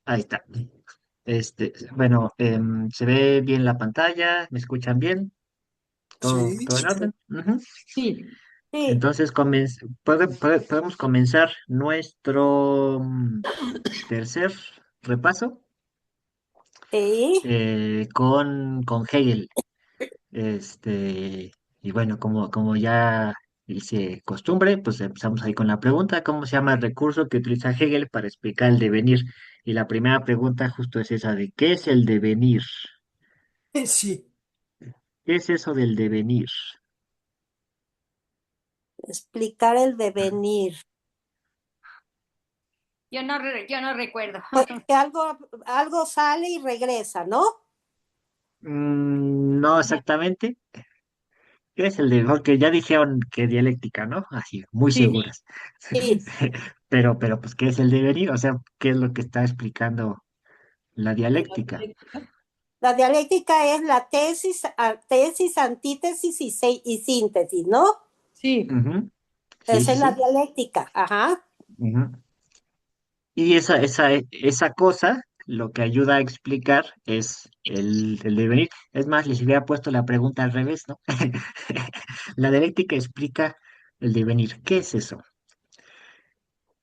Ahí está. Bueno, se ve bien la pantalla, me escuchan bien, Sí, todo en orden. Ujú. Sí. sí, Entonces, podemos comenzar nuestro tercer repaso sí. con Hegel. Y bueno, como ya hice costumbre, pues empezamos ahí con la pregunta, ¿cómo se llama el recurso que utiliza Hegel para explicar el devenir? Y la primera pregunta justo es esa de ¿qué es el devenir? Sí. ¿Qué es eso del devenir? Explicar el devenir. Yo no recuerdo. Pues que algo sale y regresa, ¿no? No exactamente. ¿Qué es el devenir? Porque ya dijeron que dialéctica, ¿no? Así, muy Sí. seguras. Sí. Pero, pues, ¿qué es el devenir? O sea, ¿qué es lo que está explicando la dialéctica? La dialéctica es la tesis, antítesis y síntesis, ¿no? Sí. Ujú. Sí, Esa sí, es la sí. dialéctica. Ajá. Ujú. Y esa cosa lo que ayuda a explicar es el devenir. Es más, les hubiera puesto la pregunta al revés, ¿no? La dialéctica explica el devenir. ¿Qué es eso?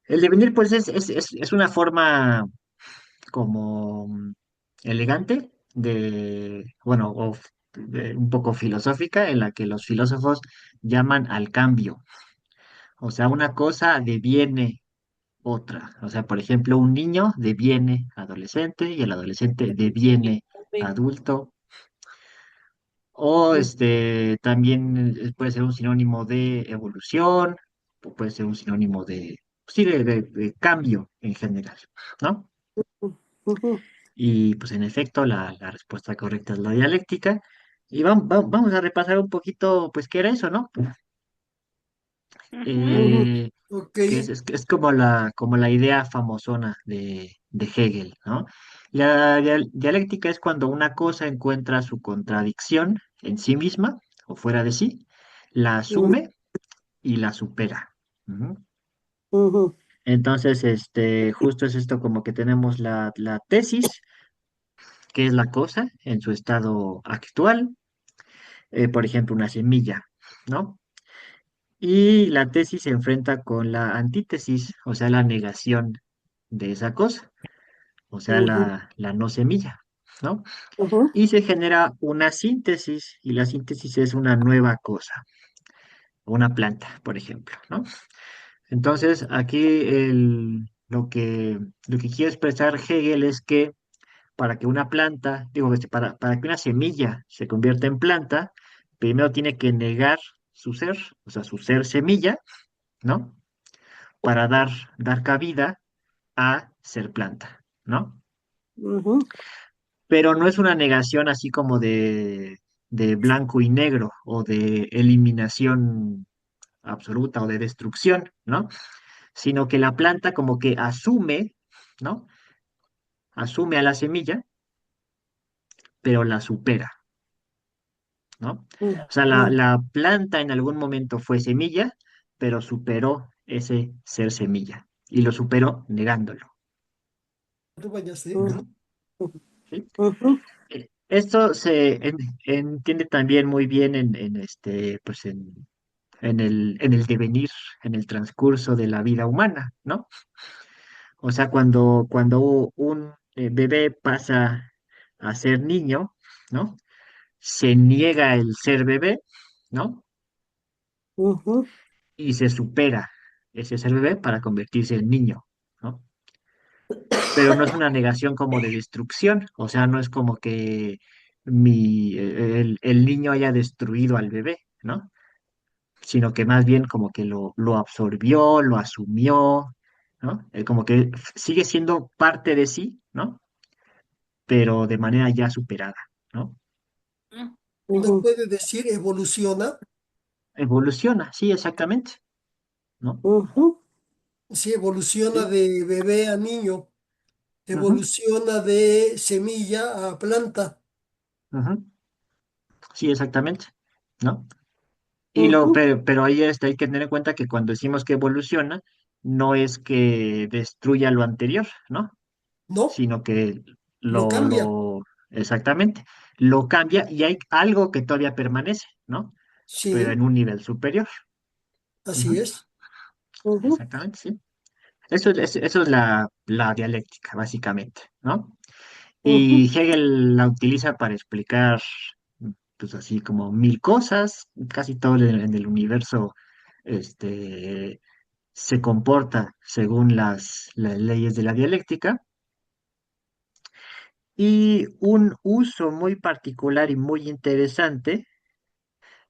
El devenir, pues, es una forma como elegante bueno, un poco filosófica, en la que los filósofos llaman al cambio. O sea, una cosa deviene otra. O sea, por ejemplo, un niño deviene adolescente y el adolescente deviene adulto. O también puede ser un sinónimo de evolución, o puede ser un sinónimo sí, de cambio en general, ¿no? Ujú. Y pues en efecto, la respuesta correcta es la dialéctica. Y vamos a repasar un poquito, pues, qué era eso, ¿no? Ujú. Ujú. Eh, Ok. que es como la idea famosona de Hegel, ¿no? La dialéctica es cuando una cosa encuentra su contradicción en sí misma o fuera de sí, la Ujú. asume y la supera. Ujú. Ujú. Entonces, justo es esto como que tenemos la tesis, que es la cosa en su estado actual, por ejemplo, una semilla, ¿no? Y la tesis se enfrenta con la antítesis, o sea, la negación de esa cosa, o sea, Ujú. la no semilla, ¿no? Ujú. Y se genera una síntesis, y la síntesis es una nueva cosa, una planta, por ejemplo, ¿no? Entonces, aquí lo que quiere expresar Hegel es que para que una planta, digo, para que una semilla se convierta en planta, primero tiene que negar su ser, o sea, su ser semilla, ¿no? Para dar cabida a ser planta, ¿no? Ujú. Pero no es una negación así como de blanco y negro o de eliminación absoluta o de destrucción, ¿no? Sino que la planta como que asume, ¿no? Asume a la semilla, pero la supera, ¿no? O sea, Ujú. la planta en algún momento fue semilla, pero superó ese ser semilla y lo superó negándolo. ¿Te bañaste? Ujú. ¿Sí? Ujú. Esto entiende también muy bien pues en el devenir, en el transcurso de la vida humana, ¿no? O sea, cuando un bebé pasa a ser niño, ¿no? Se niega el ser bebé, ¿no? Ujú. Y se supera ese ser bebé para convertirse en niño, ¿no? Pero no es una negación como de destrucción, o sea, no es como que el niño haya destruido al bebé, ¿no? Sino que más bien como que lo absorbió, lo asumió, ¿no? Como que sigue siendo parte de sí, ¿no? Pero de manera ya superada, ¿no? ¿No puede decir evoluciona? Evoluciona, sí, exactamente, ¿no? Ujú. Sí, evoluciona Sí, de bebé a niño, ujú, evoluciona de semilla a planta. ujú, sí, exactamente, ¿no? Ujú. Pero ahí hay que tener en cuenta que cuando decimos que evoluciona, no es que destruya lo anterior, ¿no? No, sino que lo lo, cambia. lo, exactamente, lo cambia y hay algo que todavía permanece, ¿no? Pero en Sí, un nivel superior. así Ujú, es. Ujú, exactamente, sí. Eso es la dialéctica, básicamente, ¿no? ujú, Y Hegel la utiliza para explicar, pues así como mil cosas, casi todo en el universo, este, se comporta según las leyes de la dialéctica. Y un uso muy particular y muy interesante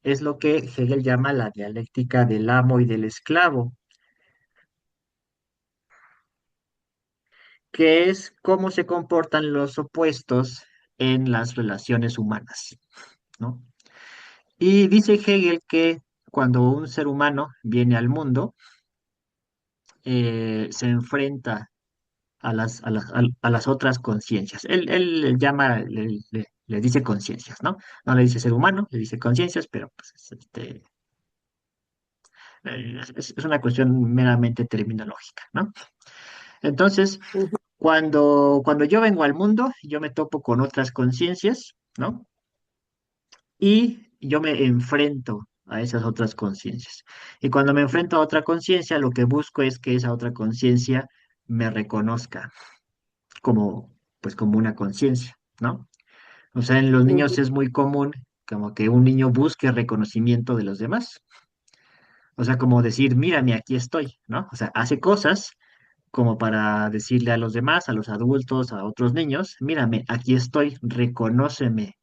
es lo que Hegel llama la dialéctica del amo y del esclavo, que es cómo se comportan los opuestos en las relaciones humanas, ¿no? Y dice Hegel que cuando un ser humano viene al mundo, se enfrenta a las otras conciencias. Él llama, le dice conciencias, ¿no? No le dice ser humano, le dice conciencias, pero pues, es una cuestión meramente terminológica, ¿no? Entonces, ujú, cuando yo vengo al mundo, yo me topo con otras conciencias, ¿no? Y yo me enfrento a esas otras conciencias. Y cuando me enfrento a otra conciencia, lo que busco es que esa otra conciencia me reconozca como, pues, como una conciencia, ¿no? O sea, en los niños ujú, es muy común como que un niño busque reconocimiento de los demás. O sea, como decir, mírame, aquí estoy, ¿no? O sea, hace cosas como para decirle a los demás, a los adultos, a otros niños, mírame, aquí estoy, reconóceme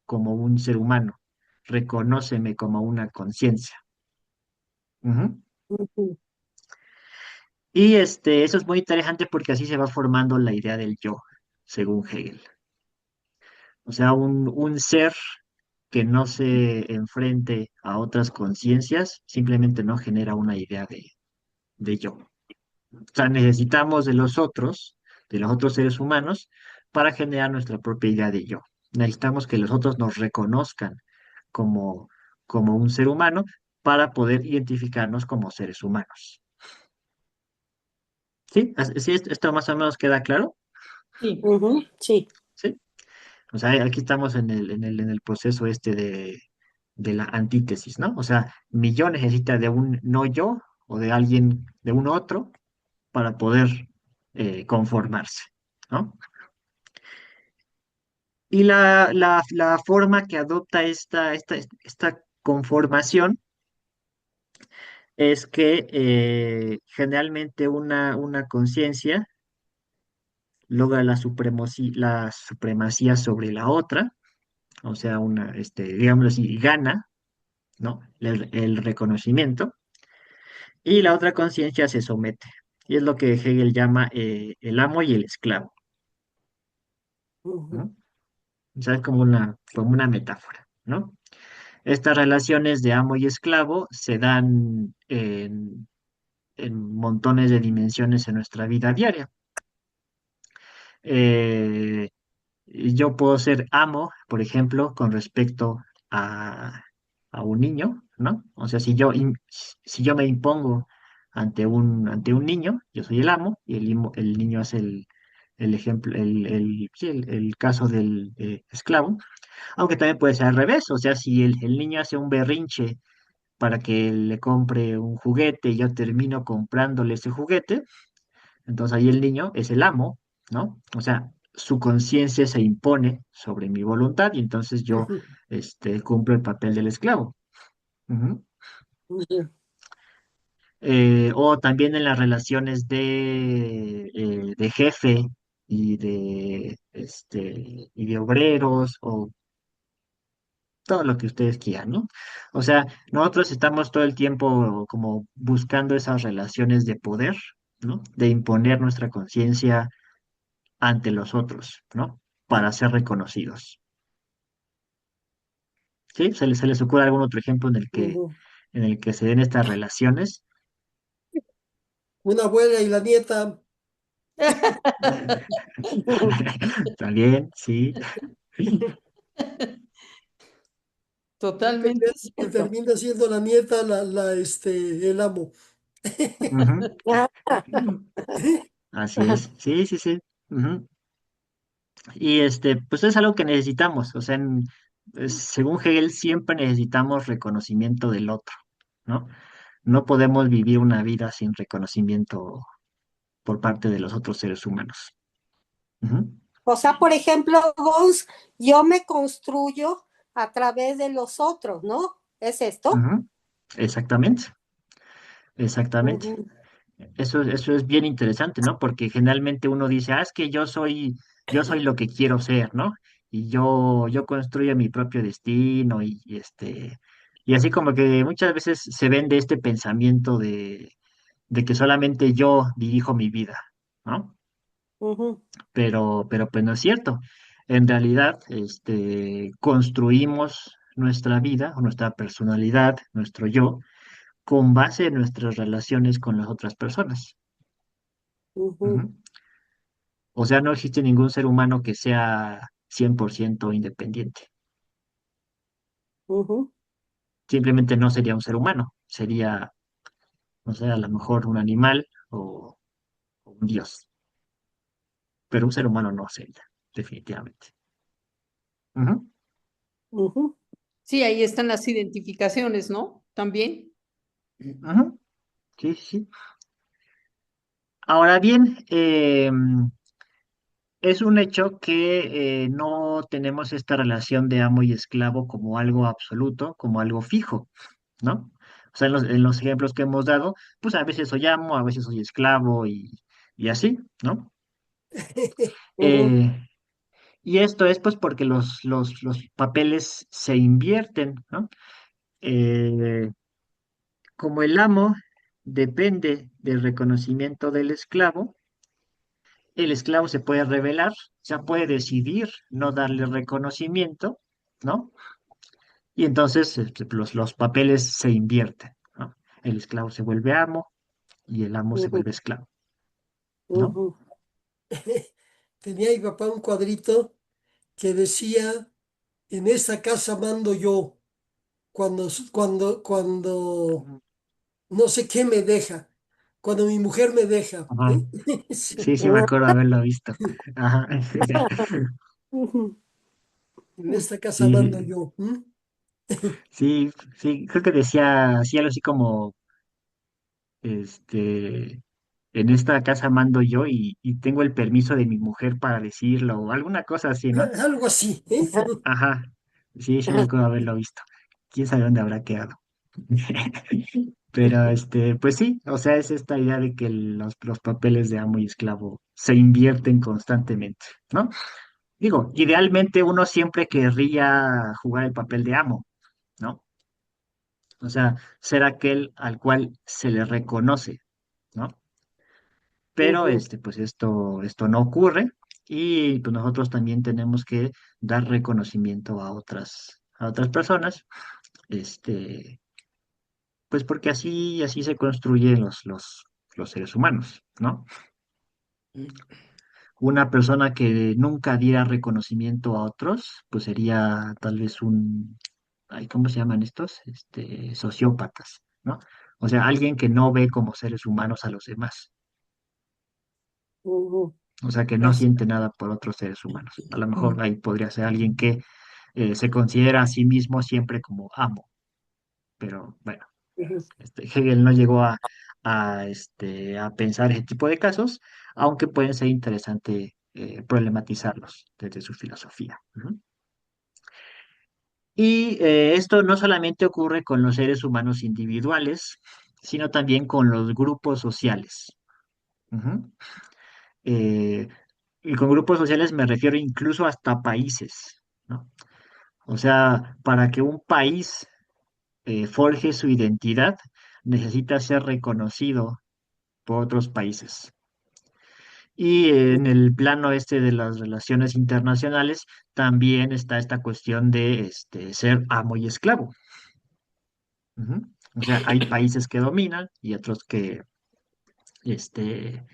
como un ser humano, reconóceme como una conciencia. Ujú. ujú, Y eso es muy interesante porque así se va formando la idea del yo, según Hegel. O sea, un ser que no se enfrente a otras conciencias simplemente no genera una idea de yo. O sea, necesitamos de los otros seres humanos, para generar nuestra propia idea de yo. Necesitamos que los otros nos reconozcan como, como un ser humano para poder identificarnos como seres humanos. ¿Sí? ¿Sí? ¿Esto más o menos queda claro? Sí. ujú, sí. ¿Sí? O sea, aquí estamos en el proceso de la antítesis, ¿no? O sea, mi yo necesita de un no yo o de alguien, de un otro, para poder conformarse, ¿no? Y la forma que adopta esta conformación es que generalmente una conciencia logra la supremacía sobre la otra, o sea, digámoslo así, gana, ¿no? El reconocimiento, y la otra conciencia se somete. Y es lo que Hegel llama el amo y el esclavo, Ujú, ¿no? O sea, es como una metáfora, ¿no? Estas relaciones de amo y esclavo se dan en montones de dimensiones en nuestra vida diaria. Eh, yo puedo ser amo, por ejemplo, con respecto a, a un niño, ¿no? O sea, si yo me impongo ante un niño, yo soy el amo y el niño es el ejemplo, sí, el caso del esclavo. Aunque también puede ser al revés, o sea, si el niño hace un berrinche para que le compre un juguete y yo termino comprándole ese juguete, entonces ahí el niño es el amo, ¿no? O sea, su conciencia se impone sobre mi voluntad y entonces yo ujú, cumplo el papel del esclavo. Ujú. ujú, O también en las relaciones de jefe y de obreros, o todo lo que ustedes quieran, ¿no? O sea, nosotros estamos todo el tiempo como buscando esas relaciones de poder, ¿no? De imponer nuestra conciencia ante los otros, ¿no? Para ser reconocidos. ¿Sí? ¿Se les ocurre algún otro ejemplo en el que, ujú. en el que se den estas relaciones? Una abuela y la nieta También, sí. Totalmente que cierto. termina siendo la nieta el amo. Ujú. Ah, Así es. Sí, sí, sí. Ujú. Y pues es algo que necesitamos. O sea, según Hegel, siempre necesitamos reconocimiento del otro, ¿no? No podemos vivir una vida sin reconocimiento por parte de los otros seres humanos. Ujú, O sea, por ejemplo, Gons, yo me construyo a través de los otros, ¿no? ¿Es esto? ujú. Exactamente, exactamente. Ujú, Eso es bien interesante, ¿no? Porque generalmente uno dice, es que yo soy lo que quiero ser, ¿no? Y yo construyo mi propio destino y así como que muchas veces se vende este pensamiento de que solamente yo dirijo mi vida, ¿no? ujú, Pero pues no es cierto. En realidad, construimos nuestra vida o nuestra personalidad, nuestro yo, con base en nuestras relaciones con las otras personas. ujú, Ujú. O sea, no existe ningún ser humano que sea 100% independiente. ujú, Simplemente no sería un ser humano, sería, no sé, a lo mejor un animal o un dios, pero un ser humano no sería, definitivamente. Ujú, ujú, Sí, ahí están las identificaciones, ¿no? También. ujú. Sí, sí. Ahora bien, es un hecho que no tenemos esta relación de amo y esclavo como algo absoluto, como algo fijo, ¿no? O sea, en los ejemplos que hemos dado, pues a veces soy amo, a veces soy esclavo y así, ¿no? ujú, Eh, y esto es pues porque los papeles se invierten, ¿no? Eh, como el amo depende del reconocimiento del esclavo, el esclavo se puede rebelar, o sea, puede decidir no darle reconocimiento, ¿no? Y entonces los papeles se invierten, ¿no? El esclavo se vuelve amo y el amo se ujú, vuelve esclavo, ¿no? ujú, Tenía mi papá un cuadrito que decía, en esta casa mando yo, cuando Ujú. no sé qué me deja, cuando mi mujer me deja, Ajá. ¿eh? Sí, Sí, sí, me acuerdo haberlo visto. Ajá. ujú, en esta casa mando Sí, yo. sí, sí, creo que decía así algo así como, este, en esta casa mando yo y tengo el permiso de mi mujer para decirlo o alguna cosa así, ¿no? Algo así, ¿eh? Ajá, sí, sí me acuerdo haberlo visto. ¿Quién sabe dónde habrá quedado? Pero pues sí, o sea, es esta idea de que los papeles de amo y esclavo se invierten constantemente, ¿no? Digo, idealmente uno siempre querría jugar el papel de amo, ¿no? O sea, ser aquel al cual se le reconoce, ¿no? Pero ujú, pues esto no ocurre y pues nosotros también tenemos que dar reconocimiento a otras personas, este, pues porque así se construyen los seres humanos, ¿no? Una persona que nunca diera reconocimiento a otros, pues sería tal vez ay, ¿cómo se llaman estos? Sociópatas, ¿no? O sea, alguien que no ve como seres humanos a los demás. ujú. O sea, que no Así, siente nada por otros seres humanos. A lo mejor Mm. ahí podría ser alguien que se considera a sí mismo siempre como amo. Pero bueno, ujú, Hegel no llegó a pensar ese tipo de casos, aunque pueden ser interesante problematizarlos desde su filosofía. Ujú. Y esto no solamente ocurre con los seres humanos individuales, sino también con los grupos sociales. Ujú. Eh, y con grupos sociales me refiero incluso hasta países, ¿no? O sea, para que un país forje su identidad, necesita ser reconocido por otros países. Y en el plano de las relaciones internacionales, también está esta cuestión de ser amo y esclavo. Ujú. O sea, hay países que dominan y otros que, este,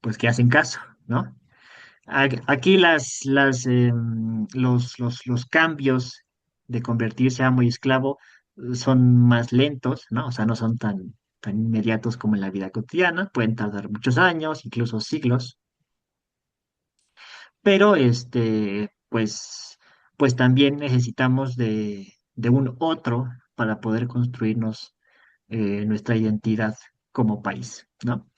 pues que hacen caso, ¿no? Aquí los cambios de convertirse a amo y esclavo son más lentos, ¿no? O sea, no son tan inmediatos como en la vida cotidiana, pueden tardar muchos años, incluso siglos. pero pues también necesitamos de un otro para poder construirnos nuestra identidad como país, ¿no?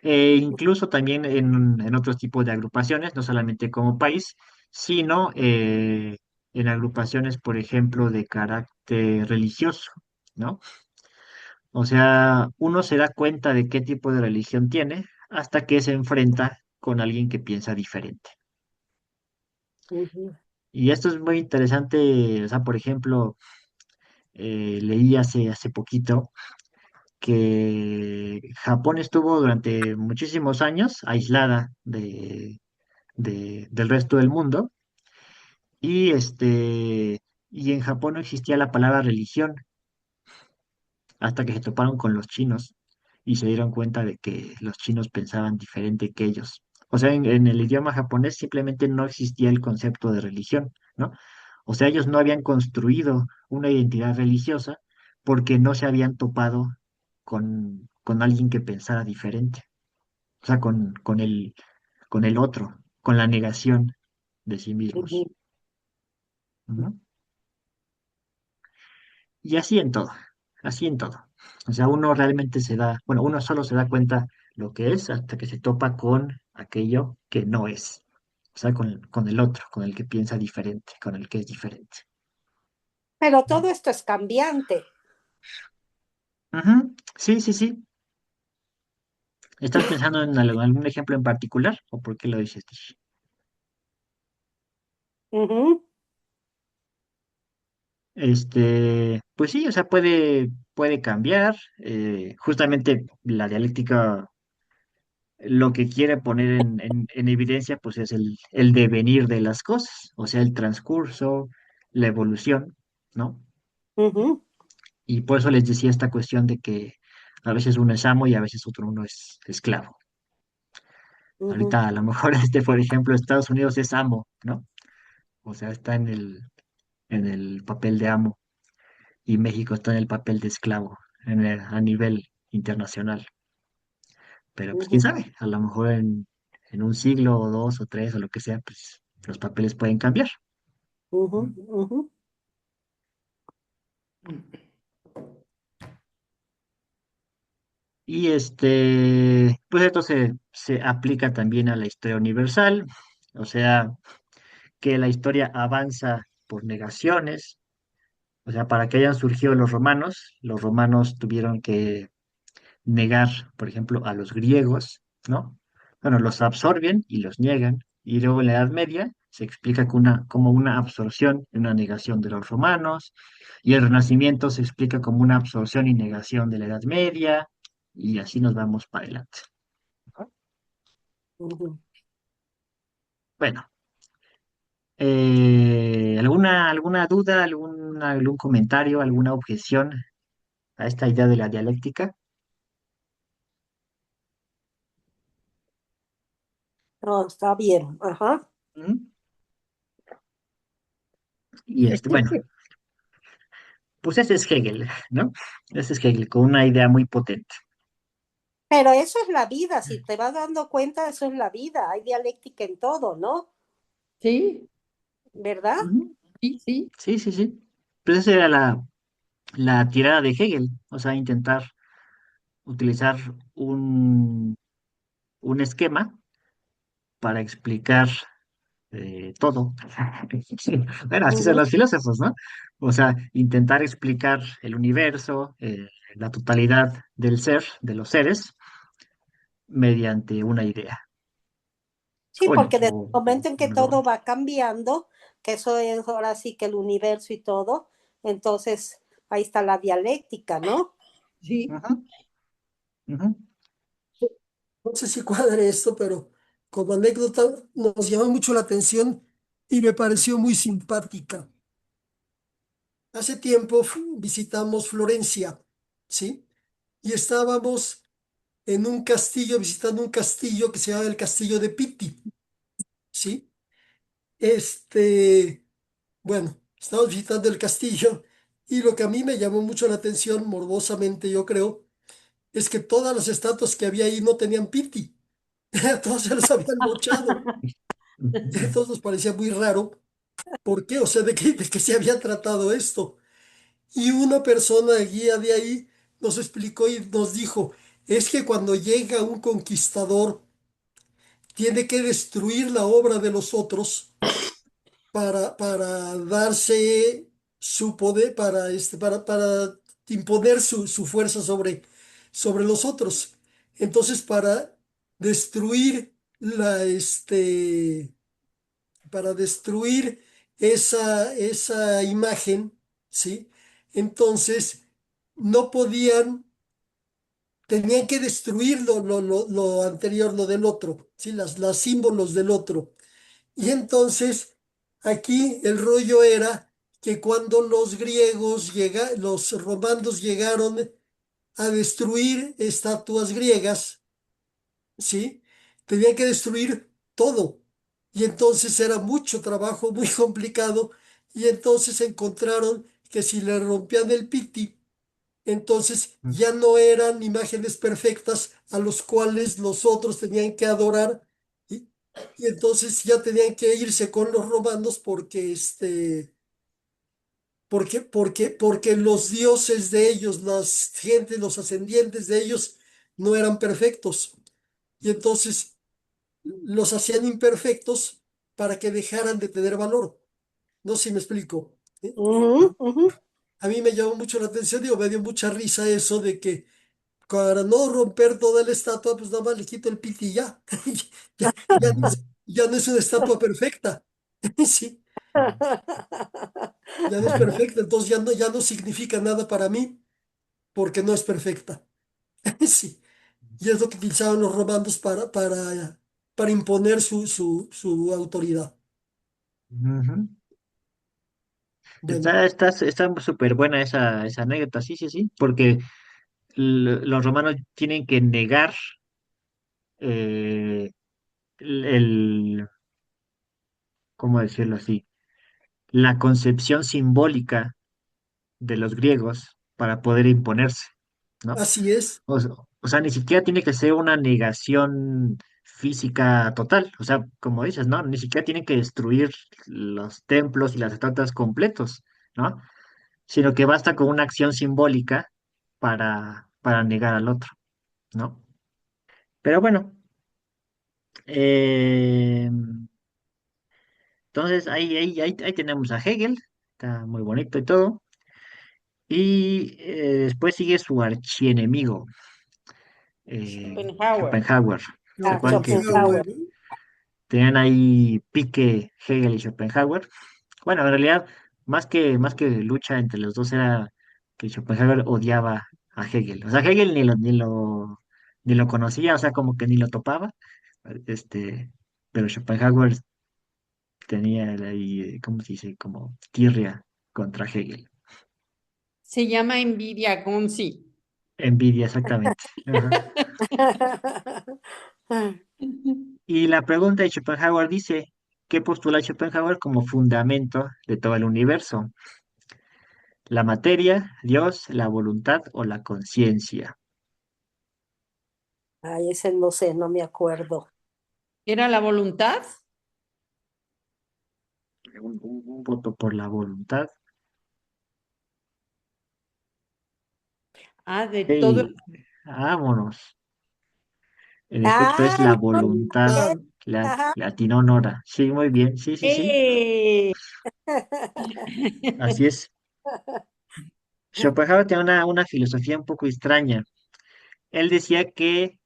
Incluso también en otros tipos de agrupaciones, no solamente como país, sino en agrupaciones, por ejemplo, de carácter religioso, ¿no? O sea, uno se da cuenta de qué tipo de religión tiene hasta que se enfrenta con alguien que piensa diferente. Ujú, Y esto es muy interesante, o sea, por ejemplo, leí hace poquito que Japón estuvo durante muchísimos años aislada del resto del mundo y en Japón no existía la palabra religión hasta que se toparon con los chinos y se dieron cuenta de que los chinos pensaban diferente que ellos. O sea, en el idioma japonés simplemente no existía el concepto de religión, ¿no? O sea, ellos no habían construido una identidad religiosa porque no se habían topado con alguien que pensara diferente, o sea, con el otro, con la negación de sí mismos. ujú, Ujú. Y así en todo, así en todo. O sea, uno realmente se da, bueno, uno solo se da cuenta lo que es hasta que se topa con aquello que no es. O sea, con el otro, con el que piensa diferente, con el que es diferente. Pero ¿No? todo esto es cambiante. Ujú. Sí, sí, sí. ¿Estás pensando en algún ejemplo en particular o por qué lo dices, Tish? Ujú, Pues sí, o sea, puede cambiar. Justamente la dialéctica lo que quiere poner en evidencia, pues es el devenir de las cosas, o sea, el transcurso, la evolución, ¿no? ujú, Y por eso les decía esta cuestión de que a veces uno es amo y a veces otro uno es esclavo. ujú, Ahorita a lo mejor por ejemplo, Estados Unidos es amo, ¿no? O sea, está en el papel de amo y México está en el papel de esclavo a nivel internacional. Pero pues quién ujú, sabe, a lo mejor en un siglo o dos o tres o lo que sea, pues los papeles pueden cambiar. ujú, ujú, Y pues esto se aplica también a la historia universal, o sea, que la historia avanza por negaciones, o sea, para que hayan surgido los romanos tuvieron que negar, por ejemplo, a los griegos, ¿no? Bueno, los absorben y los niegan. Y luego en la Edad Media se explica como una absorción y una negación de los romanos. Y el Renacimiento se explica como una absorción y negación de la Edad Media. Y así nos vamos para adelante. ujú. Bueno, ¿alguna duda, algún comentario, alguna objeción a esta idea de la dialéctica? No, está bien. Ajá. ¿Mm? Y bueno, pues ese es Hegel, ¿no? Ese es Hegel, con una idea muy potente. Pero eso es la vida, si te vas dando cuenta, eso es la vida. Hay dialéctica en todo, ¿no? Sí, ¿Verdad? Ujú. sí, sí. Sí, sí, sí. Pues esa era la tirada de Hegel, o sea, intentar utilizar un, un esquema para explicar todo. Bueno, así son Ujú, los filósofos, ¿no? O sea, intentar explicar el universo, la totalidad del ser, de los seres, mediante una idea. sí, Bueno, porque desde el momento en que perdón. todo va cambiando, que eso es ahora sí que el universo y todo, entonces ahí está la dialéctica, ¿no? Sí. Ujú, ujú. No sé si cuadre esto, pero como anécdota nos llamó mucho la atención y me pareció muy simpática. Hace tiempo visitamos Florencia, ¿sí? Y estábamos en un castillo, visitando un castillo que se llama el Castillo de Pitti, ¿sí? Este, bueno, estábamos visitando el castillo y lo que a mí me llamó mucho la atención, morbosamente yo creo, es que todas las estatuas que había ahí no tenían Pitti, todas se las habían mochado. Ujú. Y a todos nos parecía muy raro. ¿Por qué? O sea, ¿de qué se había tratado esto? Y una persona guía de ahí nos explicó y nos dijo, es que cuando llega un conquistador, tiene que destruir la obra de los otros para darse su poder, para imponer su fuerza sobre los otros. Entonces, destruir la, este, para destruir esa imagen, ¿sí? Entonces, no podían, tenían que destruir lo anterior, lo del otro, ¿sí? Las símbolos del otro. Y entonces, aquí el rollo era que cuando los romanos llegaron a destruir estatuas griegas, ¿sí? Tenían que destruir todo. Y entonces era mucho trabajo, muy complicado. Y entonces encontraron que si le rompían el piti, entonces ya no eran imágenes perfectas a los cuales los otros tenían que adorar. Y, y entonces ya tenían que irse con los romanos porque los dioses de ellos, las gentes, los ascendientes de ellos, no eran perfectos. Y entonces los hacían imperfectos para que dejaran de tener valor. No sé si me explico. ¿Sí? Ujú, ujú. A mí me llamó mucho la atención, digo, me dio mucha risa eso de que para no romper toda la estatua, pues nada más le quito el piti y ya. Ya no es una estatua perfecta. Sí, ya no es perfecta, entonces ya no significa nada para mí porque no es perfecta. Sí, y es lo que utilizaban los romanos para imponer su autoridad. Ujú. Bueno, Está súper buena esa anécdota, sí, sí, sí, porque los romanos tienen que negar eh, el, ¿cómo decirlo así? La concepción simbólica de los griegos para poder imponerse, ¿no? así es, O sea, ni siquiera tiene que ser una negación física total, o sea, como dices, ¿no? Ni siquiera tienen que destruir los templos y las estatuas completos, ¿no? Sino que basta con una acción simbólica para negar al otro, ¿no? Pero bueno, eh, entonces ahí tenemos a Hegel, está muy bonito y todo, y después sigue su archienemigo, Schopenhauer. Schopenhauer. ¿Se Ah, acuerdan que Schopenhauer. Schopenhauer. tenían ahí pique Hegel y Schopenhauer? Bueno, en realidad, más que lucha entre los dos era que Schopenhauer odiaba a Hegel. O sea, Hegel ni lo conocía, o sea, como que ni lo topaba. Este, pero Schopenhauer tenía ahí, ¿cómo se dice? Como tirria contra Hegel. Se llama envidia Gonzi. Envidia, exactamente. Ajá. Y la pregunta de Schopenhauer dice, ¿qué postula Schopenhauer como fundamento de todo el universo? ¿La materia, Dios, la voluntad o la conciencia? Ay, ese no sé, no me acuerdo. ¿Era la voluntad? Un voto por la voluntad. Ah, de todo. Y vámonos. En efecto, es Ay, la muy voluntad. bien. Ah, Ajá. Le atinó Nora. Sí, muy bien. Sí, sí, sí. ¡Eh! Así es. Schopenhauer tiene una filosofía un poco extraña. Él decía que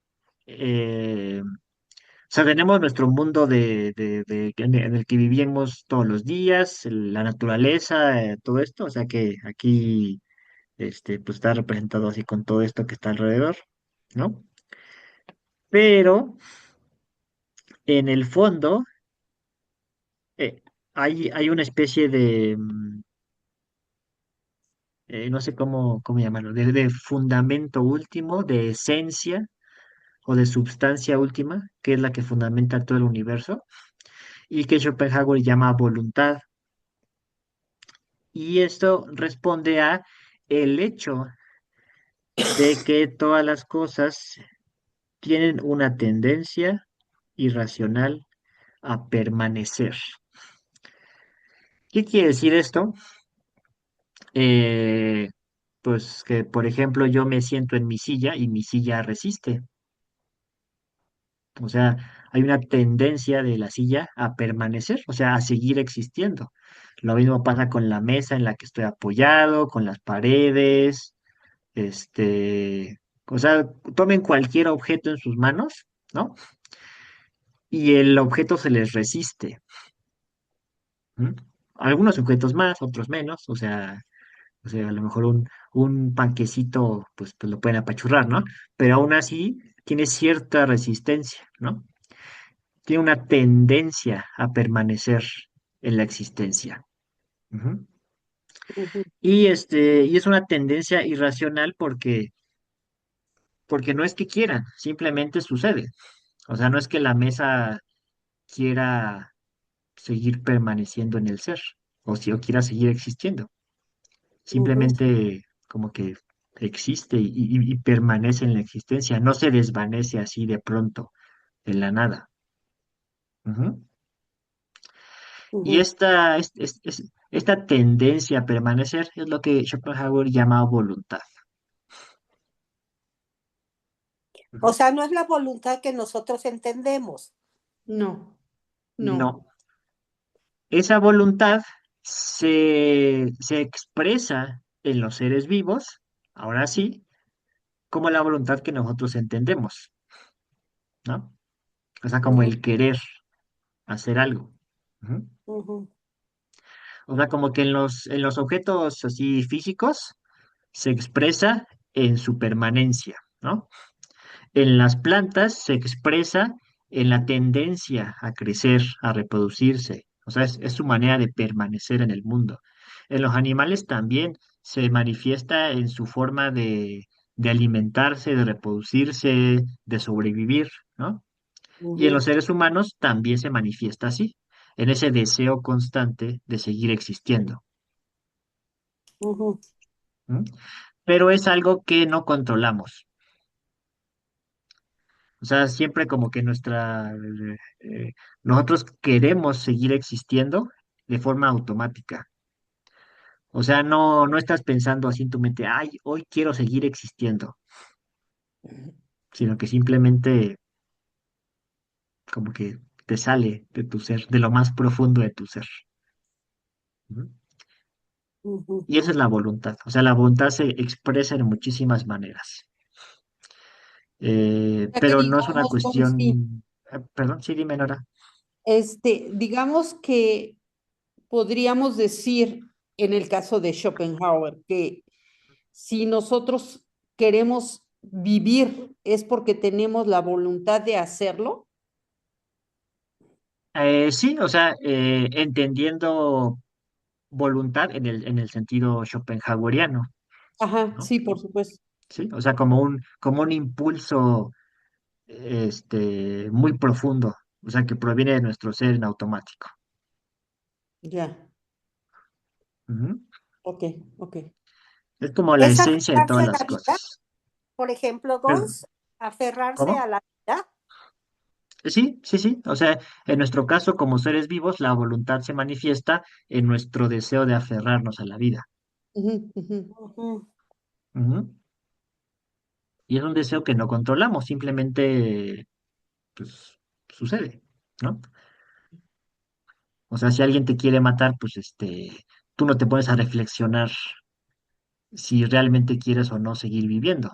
o sea, tenemos nuestro mundo en el que vivíamos todos los días, la naturaleza, todo esto, o sea que aquí pues está representado así con todo esto que está alrededor, ¿no? Pero en el fondo eh, hay una especie de, no sé cómo llamarlo, de fundamento último, de esencia o de substancia última, que es la que fundamenta todo el universo, y que Schopenhauer llama voluntad. Y esto responde a el hecho de que todas las cosas tienen una tendencia irracional a permanecer. ¿Qué quiere decir esto? Eh, pues que, por ejemplo, yo me siento en mi silla y mi silla resiste. O sea, hay una tendencia de la silla a permanecer, o sea, a seguir existiendo. Lo mismo pasa con la mesa en la que estoy apoyado, con las paredes, o sea, tomen cualquier objeto en sus manos, ¿no? Y el objeto se les resiste. ¿M? Algunos objetos más, otros menos, o sea, a lo mejor un panquecito, pues lo pueden apachurrar, ¿no? Pero aún así tiene cierta resistencia, ¿no? Tiene una tendencia a permanecer en la existencia. Ujú. Ujú, Y es una tendencia irracional porque no es que quieran, simplemente sucede. O sea, no es que la mesa quiera seguir permaneciendo en el ser, o si o quiera seguir existiendo. ujú, Simplemente como que existe y permanece en la existencia, no se desvanece así de pronto, en la nada. Ujú. Y ujú. esta tendencia a permanecer es lo que Schopenhauer llama voluntad. O Ujú. sea, no es la voluntad que nosotros entendemos. No, no. No, esa voluntad se expresa en los seres vivos, ahora sí, como la voluntad que nosotros entendemos, ¿no? O sea, como Ujú, el querer hacer algo. Ujú. ujú, O sea, como que en los objetos así físicos se expresa en su permanencia, ¿no? En las plantas se expresa en la tendencia a crecer, a reproducirse. O sea, es su manera de permanecer en el mundo. En los animales también se manifiesta en su forma de alimentarse, de reproducirse, de sobrevivir, ¿no? Y en ujú, los seres humanos también se manifiesta así, en ese deseo constante de seguir existiendo. ujú. ¿M? Pero es algo que no controlamos. O sea, siempre como que nosotros queremos seguir existiendo de forma automática. O sea, no estás pensando así en tu mente, ay, hoy quiero seguir existiendo, sino que simplemente como que te sale de tu ser, de lo más profundo de tu ser. Ujú. Ujú. Y esa es la voluntad. O sea, la voluntad se expresa en muchísimas maneras. Ya que Pero no es una digamos, sí, cuestión, perdón, sí, dime, Nora. digamos que podríamos decir en el caso de Schopenhauer que si nosotros queremos vivir es porque tenemos la voluntad de hacerlo. Sí, o sea, entendiendo voluntad en el sentido schopenhaueriano, Ajá, ¿no? sí, por supuesto. Sí, o sea, como un impulso muy profundo, o sea, que proviene de nuestro ser en automático. Ya, Ujú. ok, ok. Es como la Es esencia de aferrarse todas a las la vida, cosas. por ejemplo, Pero, Gons, aferrarse a ¿cómo? la vida. Sí, sí, sí. O sea, en nuestro caso, como seres vivos, la voluntad se manifiesta en nuestro deseo de aferrarnos a la vida. Ujú, ujú. Ujú, Ujú. Y es un deseo que no controlamos, simplemente, pues, sucede, ¿no? O sea, si alguien te quiere matar, pues, tú no te pones a reflexionar si realmente quieres o no seguir viviendo.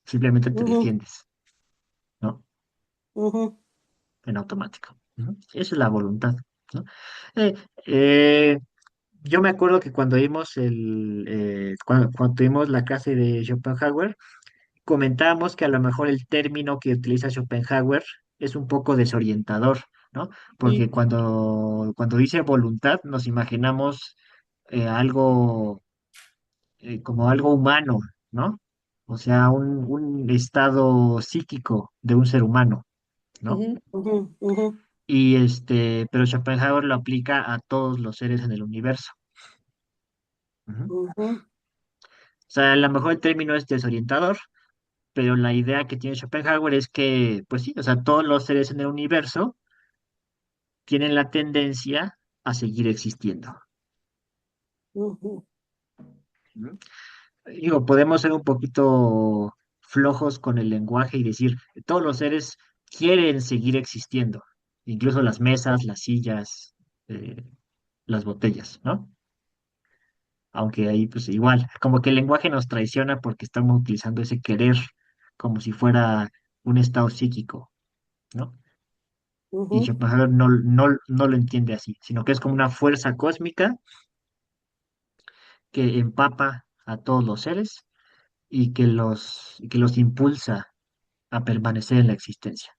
Simplemente te ujú, defiendes, ¿no? ujú, En automático. Ujú. Esa es la voluntad, ¿no? Eh, eh, yo me acuerdo que cuando tuvimos la clase de Schopenhauer, comentábamos que a lo mejor el término que utiliza Schopenhauer es un poco desorientador, ¿no? Porque Sí, cuando dice voluntad, nos imaginamos algo como algo humano, ¿no? O sea, un estado psíquico de un ser humano, ¿no? ujú, ujú, ujú, Pero Schopenhauer lo aplica a todos los seres en el universo. Ujú. ujú, O sea, a lo mejor el término es desorientador, pero la idea que tiene Schopenhauer es que, pues sí, o sea, todos los seres en el universo tienen la tendencia a seguir existiendo. Ujú, ¿No? Digo, podemos ser un poquito flojos con el lenguaje y decir, todos los seres quieren seguir existiendo, incluso las mesas, las sillas, eh, las botellas, ¿no? Aunque ahí pues igual, como que el lenguaje nos traiciona porque estamos utilizando ese querer como si fuera un estado psíquico, ¿no? Y ujú, Schopenhauer no lo entiende así, sino que es como una fuerza cósmica que empapa a todos los seres y que los impulsa a permanecer en la existencia.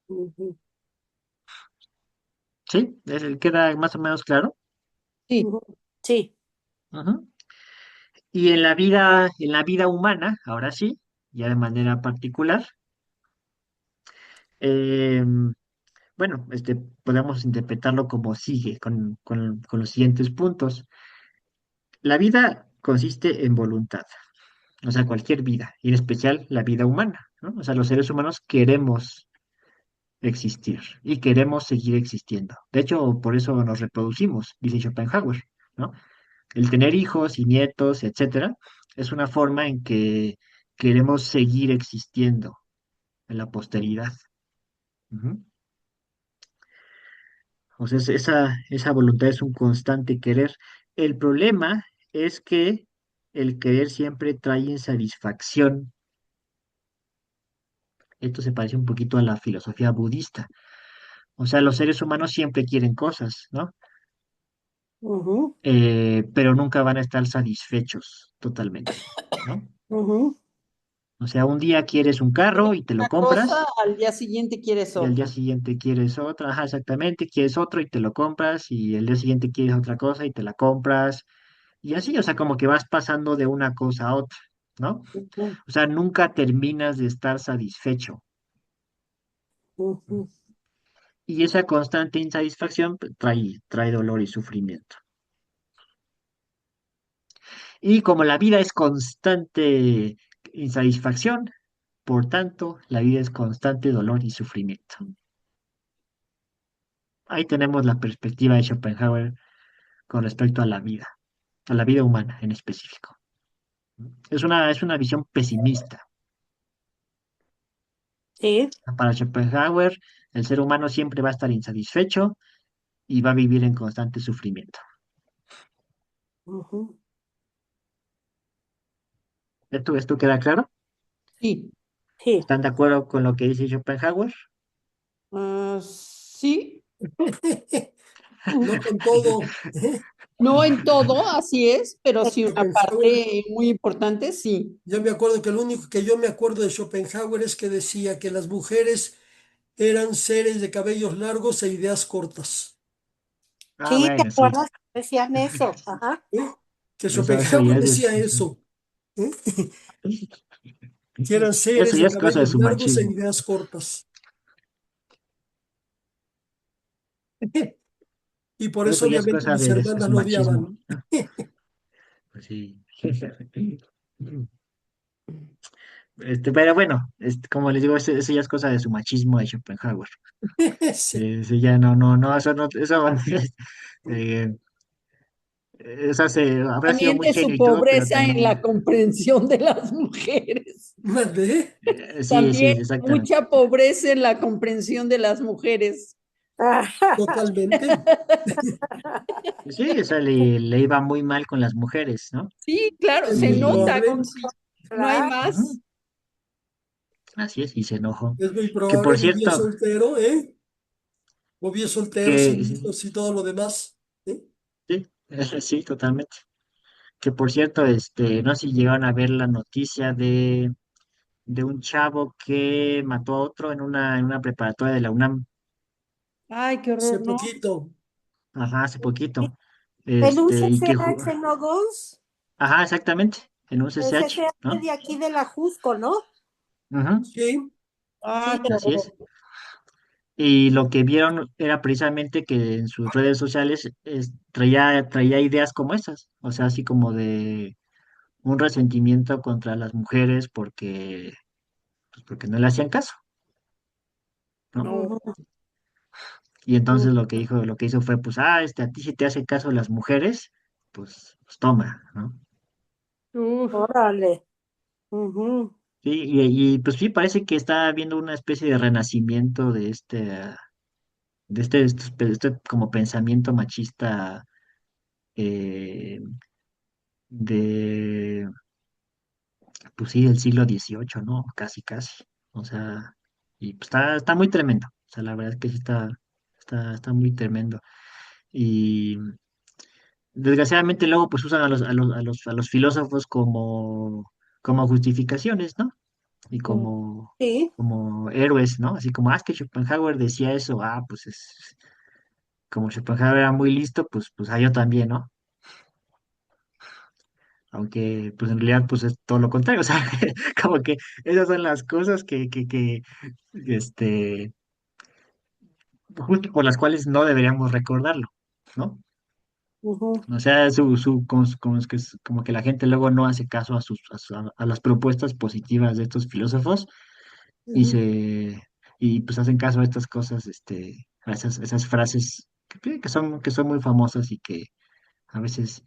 ujú, ¿Sí? ¿Queda más o menos claro? Sí, ujú. Sí. Ujú. Y en la vida humana, ahora sí, ya de manera particular, eh, bueno, podemos interpretarlo como sigue, con los siguientes puntos. La vida consiste en voluntad, o sea, cualquier vida, y en especial la vida humana, ¿no? O sea, los seres humanos queremos existir y queremos seguir existiendo. De hecho, por eso nos reproducimos, dice Schopenhauer, ¿no? El tener hijos y nietos, etcétera, es una forma en que queremos seguir existiendo en la posteridad. Ujú. O sea, esa voluntad es un constante querer. El problema es que el querer siempre trae insatisfacción. Esto se parece un poquito a la filosofía budista. O sea, los seres humanos siempre quieren cosas, ¿no? Ujú, Pero nunca van a estar satisfechos totalmente, ¿no? ujú, O sea, un día quieres un quieres carro y te lo una cosa, compras, al día siguiente quieres y al día otra. siguiente quieres otra, ajá, exactamente, quieres otro y te lo compras, y el día siguiente quieres otra cosa y te la compras, y así, o sea, como que vas pasando de una cosa a otra, ¿no? ujú, O sea, nunca terminas de estar satisfecho. ujú. Y esa constante insatisfacción pues, trae dolor y sufrimiento. Y como la vida es constante insatisfacción, por tanto, la vida es constante dolor y sufrimiento. Ahí tenemos la perspectiva de Schopenhauer con respecto a la vida humana en específico. Es una visión pesimista. Sí. Para Schopenhauer, el ser humano siempre va a estar insatisfecho y va a vivir en constante sufrimiento. Ujú. ¿Esto queda claro? Sí, Sí. ¿Están de acuerdo con lo que dice Schopenhauer? sí, No con todo. no en todo, así es, pero sí una Schopenhauer, parte muy importante, sí. yo me acuerdo que lo único que yo me acuerdo de Schopenhauer es que decía que las mujeres eran seres de cabellos largos e ideas cortas. Ah, Sí, ¿te bueno, sí. acuerdas? Decían eso. Ajá. ¿Eh? Que Eso Schopenhauer ya es decía eso, ¿eh? Que eran eso seres ya de es cosa de cabellos su largos e machismo. ideas cortas. Y por eso Eso ya es obviamente cosa mis de hermanas su lo machismo. odiaban. Pues sí. Pero bueno, como les digo, eso ya es cosa de su machismo de Schopenhauer. Sí. Sí, ya no, eso, eh, habrá sido También muy de genio su y todo, pero pobreza en también, la comprensión de las mujeres. ¿Mandé? sí, sí, También exactamente. mucha pobreza en la comprensión de las mujeres. Totalmente. Sí, o sea, le iba muy mal con las mujeres, ¿no? Sí, claro, Es se muy nota, probable. Gonzi. No hay Claro. más. Ujú. Así es, y se enojó. Es muy Que probable. por Vivía cierto, soltero, ¿eh? Vivía soltero, sin que hijos y todo lo demás. ¿Eh? sí, sí, totalmente. Que por cierto, no sé si llegaron a ver la noticia de un chavo que mató a otro en una preparatoria de la UNAM, Ay, qué Hace horror, ¿no? poquito. ajá, hace poquito. En un Y que, CCH, ¿no, Gus? ajá, exactamente, en un El CCH, CCH ¿no? de aquí de la Jusco, ¿no? Ujú, Sí, Sí, Ah, qué así horror. es. Y lo que vieron era precisamente que en sus redes sociales traía ideas como esas, o sea, así como de un resentimiento contra las mujeres porque no le hacían caso, ¿no? No, ujú, Y entonces mm, lo que hizo fue, pues, a ti si te hace caso las mujeres, pues toma, ¿no? Uf, órale. Ujú, Sí, pues sí, parece que está habiendo una especie de renacimiento de este como pensamiento machista eh, de, pues sí, del siglo XVIII, ¿no? Casi, casi. O sea, y pues está muy tremendo. O sea, la verdad es que sí está muy tremendo. Y desgraciadamente luego pues usan a los filósofos como justificaciones, ¿no? Y mm, sí, como héroes, ¿no? Así como, es que Schopenhauer decía eso, pues como Schopenhauer era muy listo, pues yo también, ¿no? Aunque pues en realidad pues es todo lo contrario, o sea, como que esas son las cosas este, justo por las cuales no deberíamos recordarlo, ¿no? ujú, O sea, como que la gente luego no hace caso a las propuestas positivas de estos filósofos y ujú. se y pues hacen caso a estas cosas, a esas frases que son muy famosas y que a veces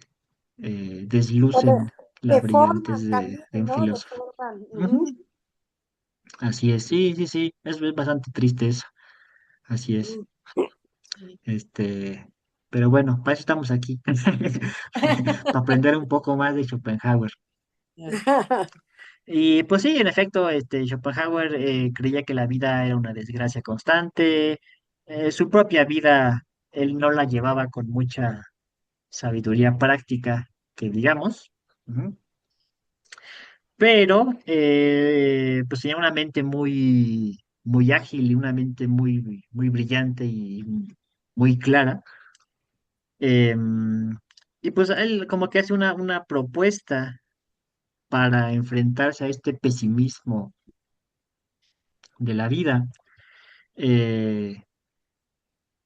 deslucen la Que brillantez forman de también, un ¿no? De filósofo. forman. Ujú. Ujú, Así es, sí, sí, sí, es bastante triste eso, así es. ujú. Este, pero bueno, para eso estamos aquí, para aprender un poco más de Schopenhauer. ya. Y pues sí, en efecto, Schopenhauer creía que la vida era una desgracia constante. Su propia vida, él no la llevaba con mucha sabiduría práctica, que digamos. Ujú. Pero pues tenía una mente muy, muy ágil y una mente muy, muy brillante y muy clara. Em, y pues él como que hace una propuesta para enfrentarse a este pesimismo de la vida. Eh,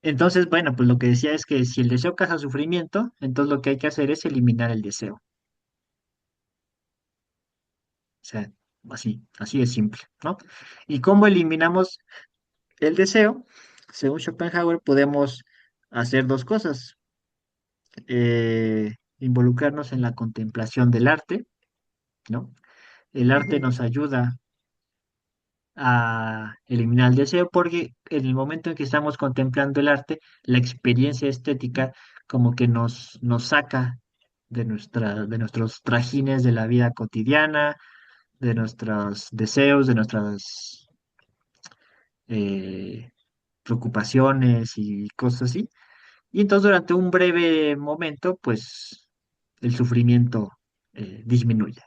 entonces, bueno, pues lo que decía es que si el deseo causa sufrimiento, entonces lo que hay que hacer es eliminar el deseo. O sea, así de simple, ¿no? ¿Y cómo eliminamos el deseo? Según Schopenhauer, podemos hacer dos cosas. Involucrarnos en la contemplación del arte, ¿no? El arte Ujú, nos ayuda a eliminar el deseo, porque en el momento en que estamos contemplando el arte, la experiencia estética como que nos saca de nuestros trajines de la vida cotidiana, de nuestros deseos, de nuestras eh, preocupaciones y cosas así. Y entonces durante un breve momento, pues el sufrimiento disminuye.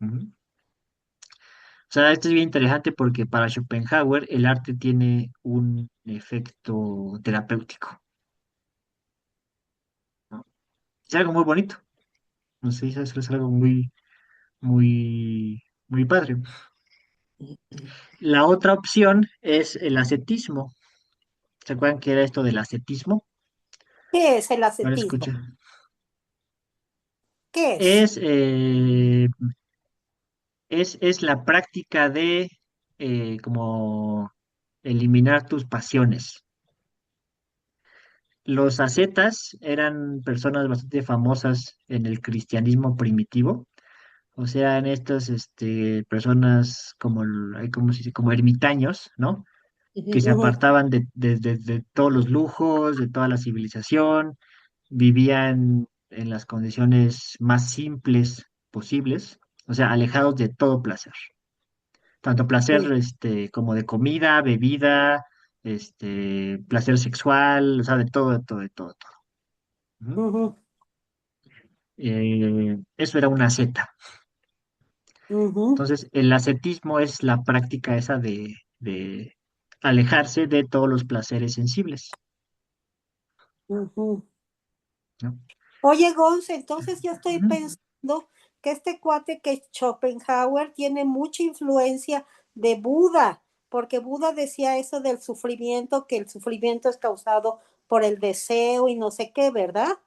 Ujú. O sea, esto es bien interesante porque para Schopenhauer el arte tiene un efecto terapéutico, ¿no? Es algo muy bonito, no sé, es algo muy, muy, muy padre. La otra opción es el ascetismo. ¿Se acuerdan qué era esto del ascetismo? ¿Qué es el Ahora ascetismo? escucha. ¿Qué es? Es la práctica de como eliminar tus pasiones. Los ascetas eran personas bastante famosas en el cristianismo primitivo, o sea, en estas personas como se dice, como ermitaños, ¿no? Que se ujú, Ujú, apartaban de todos los lujos, de toda la civilización, vivían en las condiciones más simples posibles, o sea, alejados de todo placer, tanto placer sí, como de comida, bebida, placer sexual, o sea, de todo, de todo, de todo, todo. Ujú. ujú, Eso era una seta. ujú, Entonces, el ascetismo es la práctica esa de alejarse de todos los placeres sensibles, ujú. ¿no? Oye, Gonz, entonces yo estoy Ujú. pensando que este cuate que es Schopenhauer tiene mucha influencia de Buda, porque Buda decía eso del sufrimiento, que el sufrimiento es causado por el deseo y no sé qué, ¿verdad?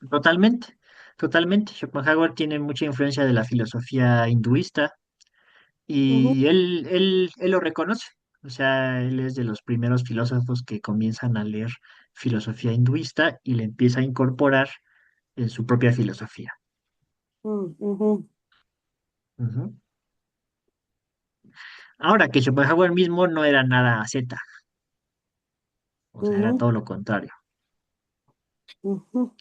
Totalmente, totalmente. Schopenhauer tiene mucha influencia de la filosofía hinduista Ujú, y él lo reconoce. O sea, él es de los primeros filósofos que comienzan a leer filosofía hinduista y le empieza a incorporar en su propia filosofía. Ujú, Ujú. Ahora que Schopenhauer mismo no era nada asceta, o sea, era ujú, todo lo contrario. ujú,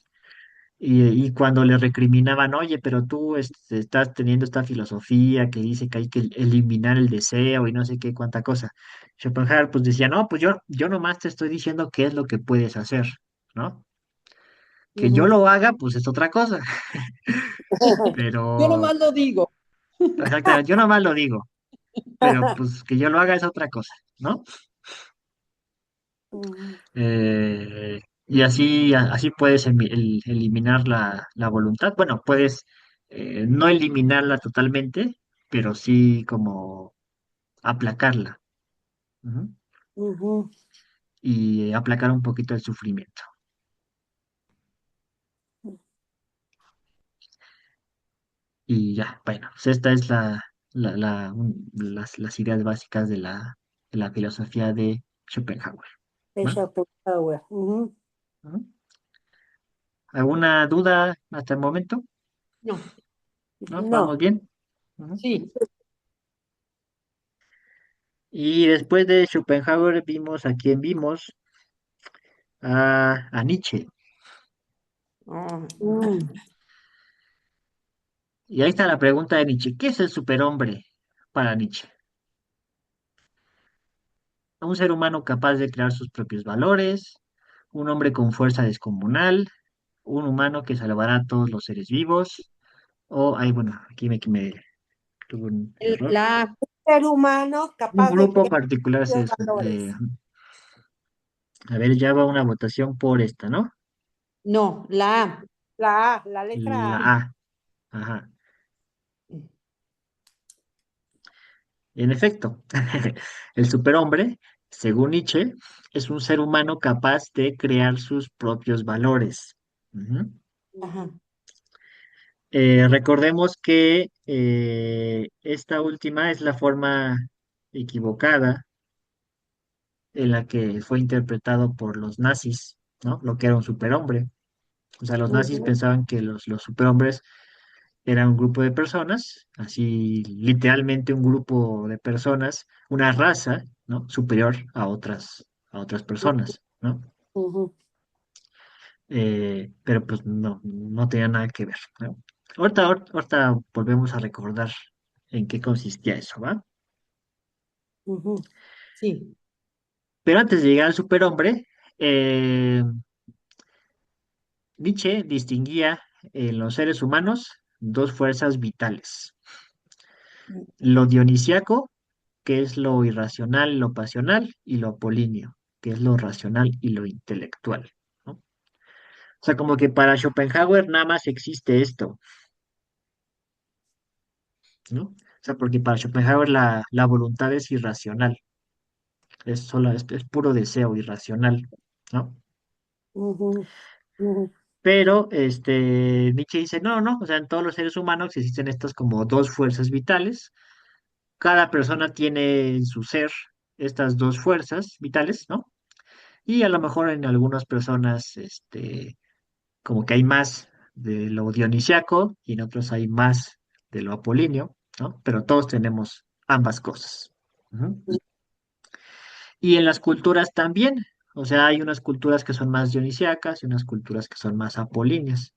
Y cuando le recriminaban, oye, pero tú estás teniendo esta filosofía que dice que hay que eliminar el deseo y no sé qué cuánta cosa. Schopenhauer pues decía, no, pues yo nomás te estoy diciendo qué es lo que puedes hacer, ¿no? Que yo ujú. lo haga, pues es otra cosa, Yo pero nomás lo digo. exactamente, yo nomás lo digo, pero pues que yo lo haga es otra cosa, ¿no? Ujú, Y así puedes eliminar la voluntad. Bueno, puedes no eliminarla totalmente, pero sí como aplacarla, ujú, ujú. y aplacar un poquito el sufrimiento. Y ya, bueno, pues esta es las ideas básicas de la filosofía de Schopenhauer. De ¿Va? Schopenhauer. Ujú. Ujú. ¿Alguna duda hasta el momento? No, ¿No? ¿Vamos No. bien? Ujú. sí. Y después de Schopenhauer vimos a quién vimos, a Nietzsche. Ah, Mm, Y ahí está la pregunta de Nietzsche. ¿Qué es el superhombre para Nietzsche? Un ser humano capaz de crear sus propios valores, un hombre con fuerza descomunal, un humano que salvará a todos los seres vivos, o, ay, bueno, aquí me tuve un error. La A, ser humano Un capaz de grupo crear particular propios valores. a ver, ya va una votación por esta, ¿no? no, la A. La A, la letra La A. A. Ajá. En efecto, el superhombre, según Nietzsche, es un ser humano capaz de crear sus propios valores. Ujú. Ajá. Recordemos que esta última es la forma equivocada en la que fue interpretado por los nazis, ¿no? Lo que era un superhombre. O sea, los nazis Ujú, pensaban que los superhombres eran un grupo de personas, así literalmente un grupo de personas, una raza, ¿no? Superior a otras personas, ¿no? ujú, Pero pues no tenía nada que ver, ¿no? Ahorita volvemos a recordar en qué consistía eso, ¿va? ujú, Sí. Pero antes de llegar al superhombre, eh, Nietzsche distinguía en los seres humanos dos fuerzas vitales: lo dionisíaco, que es lo irracional, lo pasional, y lo apolíneo, que es lo racional y lo intelectual, ¿no? O sea, como que para Schopenhauer nada más existe esto, ¿no? O sea, porque para Schopenhauer la voluntad es irracional, es puro deseo irracional, ¿no? ujú, ujú, Pero Nietzsche dice, no, no, o sea, en todos los seres humanos existen estas como dos fuerzas vitales. Cada persona tiene en su ser estas dos fuerzas vitales, ¿no? Y a lo mejor en algunas personas, como que hay más de lo dionisiaco y en otros hay más de lo apolíneo, ¿no? Pero todos tenemos ambas cosas. Ujú. Y en las culturas también, o sea, hay unas culturas que son más dionisiacas y unas culturas que son más apolíneas.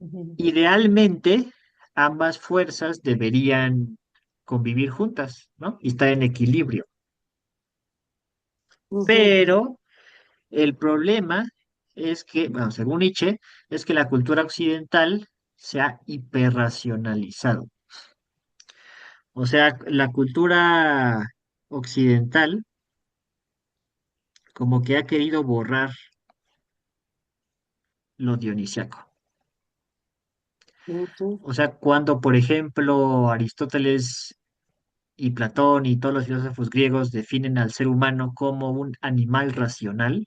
Ujú, Idealmente, ambas fuerzas deberían convivir juntas, ¿no? Y estar en equilibrio. ujú, Pero el problema es que, bueno, según Nietzsche, es que la cultura occidental se ha hiperracionalizado. O sea, la cultura occidental como que ha querido borrar lo dionisiaco. ujú, O sea, cuando, por ejemplo, Aristóteles y Platón y todos los filósofos griegos definen al ser humano como un animal racional,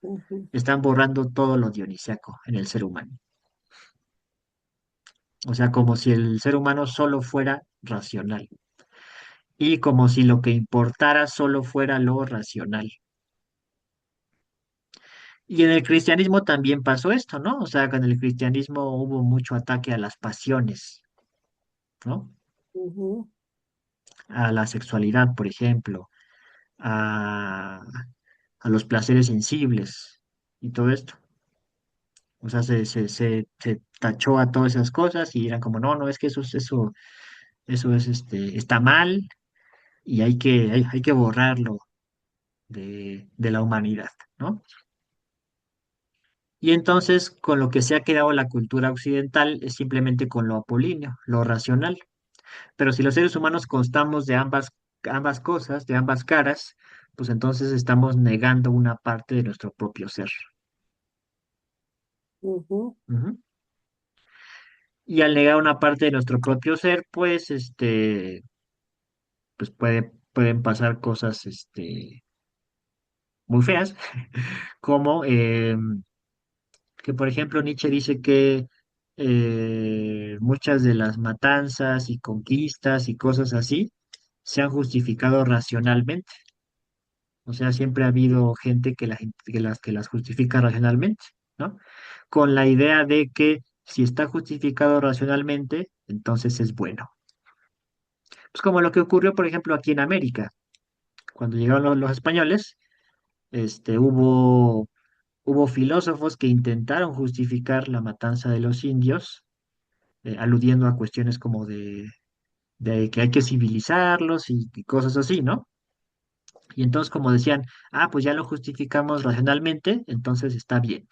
ujú, están borrando todo lo dionisiaco en el ser humano. O sea, como si el ser humano solo fuera racional. y como si lo que importara solo fuera lo racional. Y en el cristianismo también pasó esto, ¿no? O sea, que en el cristianismo hubo mucho ataque a las pasiones, ¿no? Ujú, A la sexualidad, por ejemplo, a, a los placeres sensibles y todo esto. O sea, se tachó a todas esas cosas y eran como, no, no, es que eso es está mal y hay que borrarlo de la humanidad, ¿no? Y entonces, con lo que se ha quedado la cultura occidental es simplemente con lo apolíneo, lo racional. Pero si los seres humanos constamos de ambas cosas, de ambas caras, pues entonces estamos negando una parte de nuestro propio ser. ujú, Ujú. Y al negar una parte de nuestro propio ser, pues, pues pueden pasar cosas, muy feas, como que, por ejemplo, Nietzsche dice que muchas de las matanzas y conquistas y cosas así se han justificado racionalmente. O sea, siempre ha habido gente que las justifica racionalmente, ¿no? Con la idea de que si está justificado racionalmente, entonces es bueno. Pues como lo que ocurrió, por ejemplo, aquí en América, cuando llegaron los españoles, hubo filósofos que intentaron justificar la matanza de los indios, aludiendo a cuestiones como de que hay que civilizarlos y cosas así, ¿no? Y entonces como decían, ah, pues ya lo justificamos racionalmente, entonces está bien,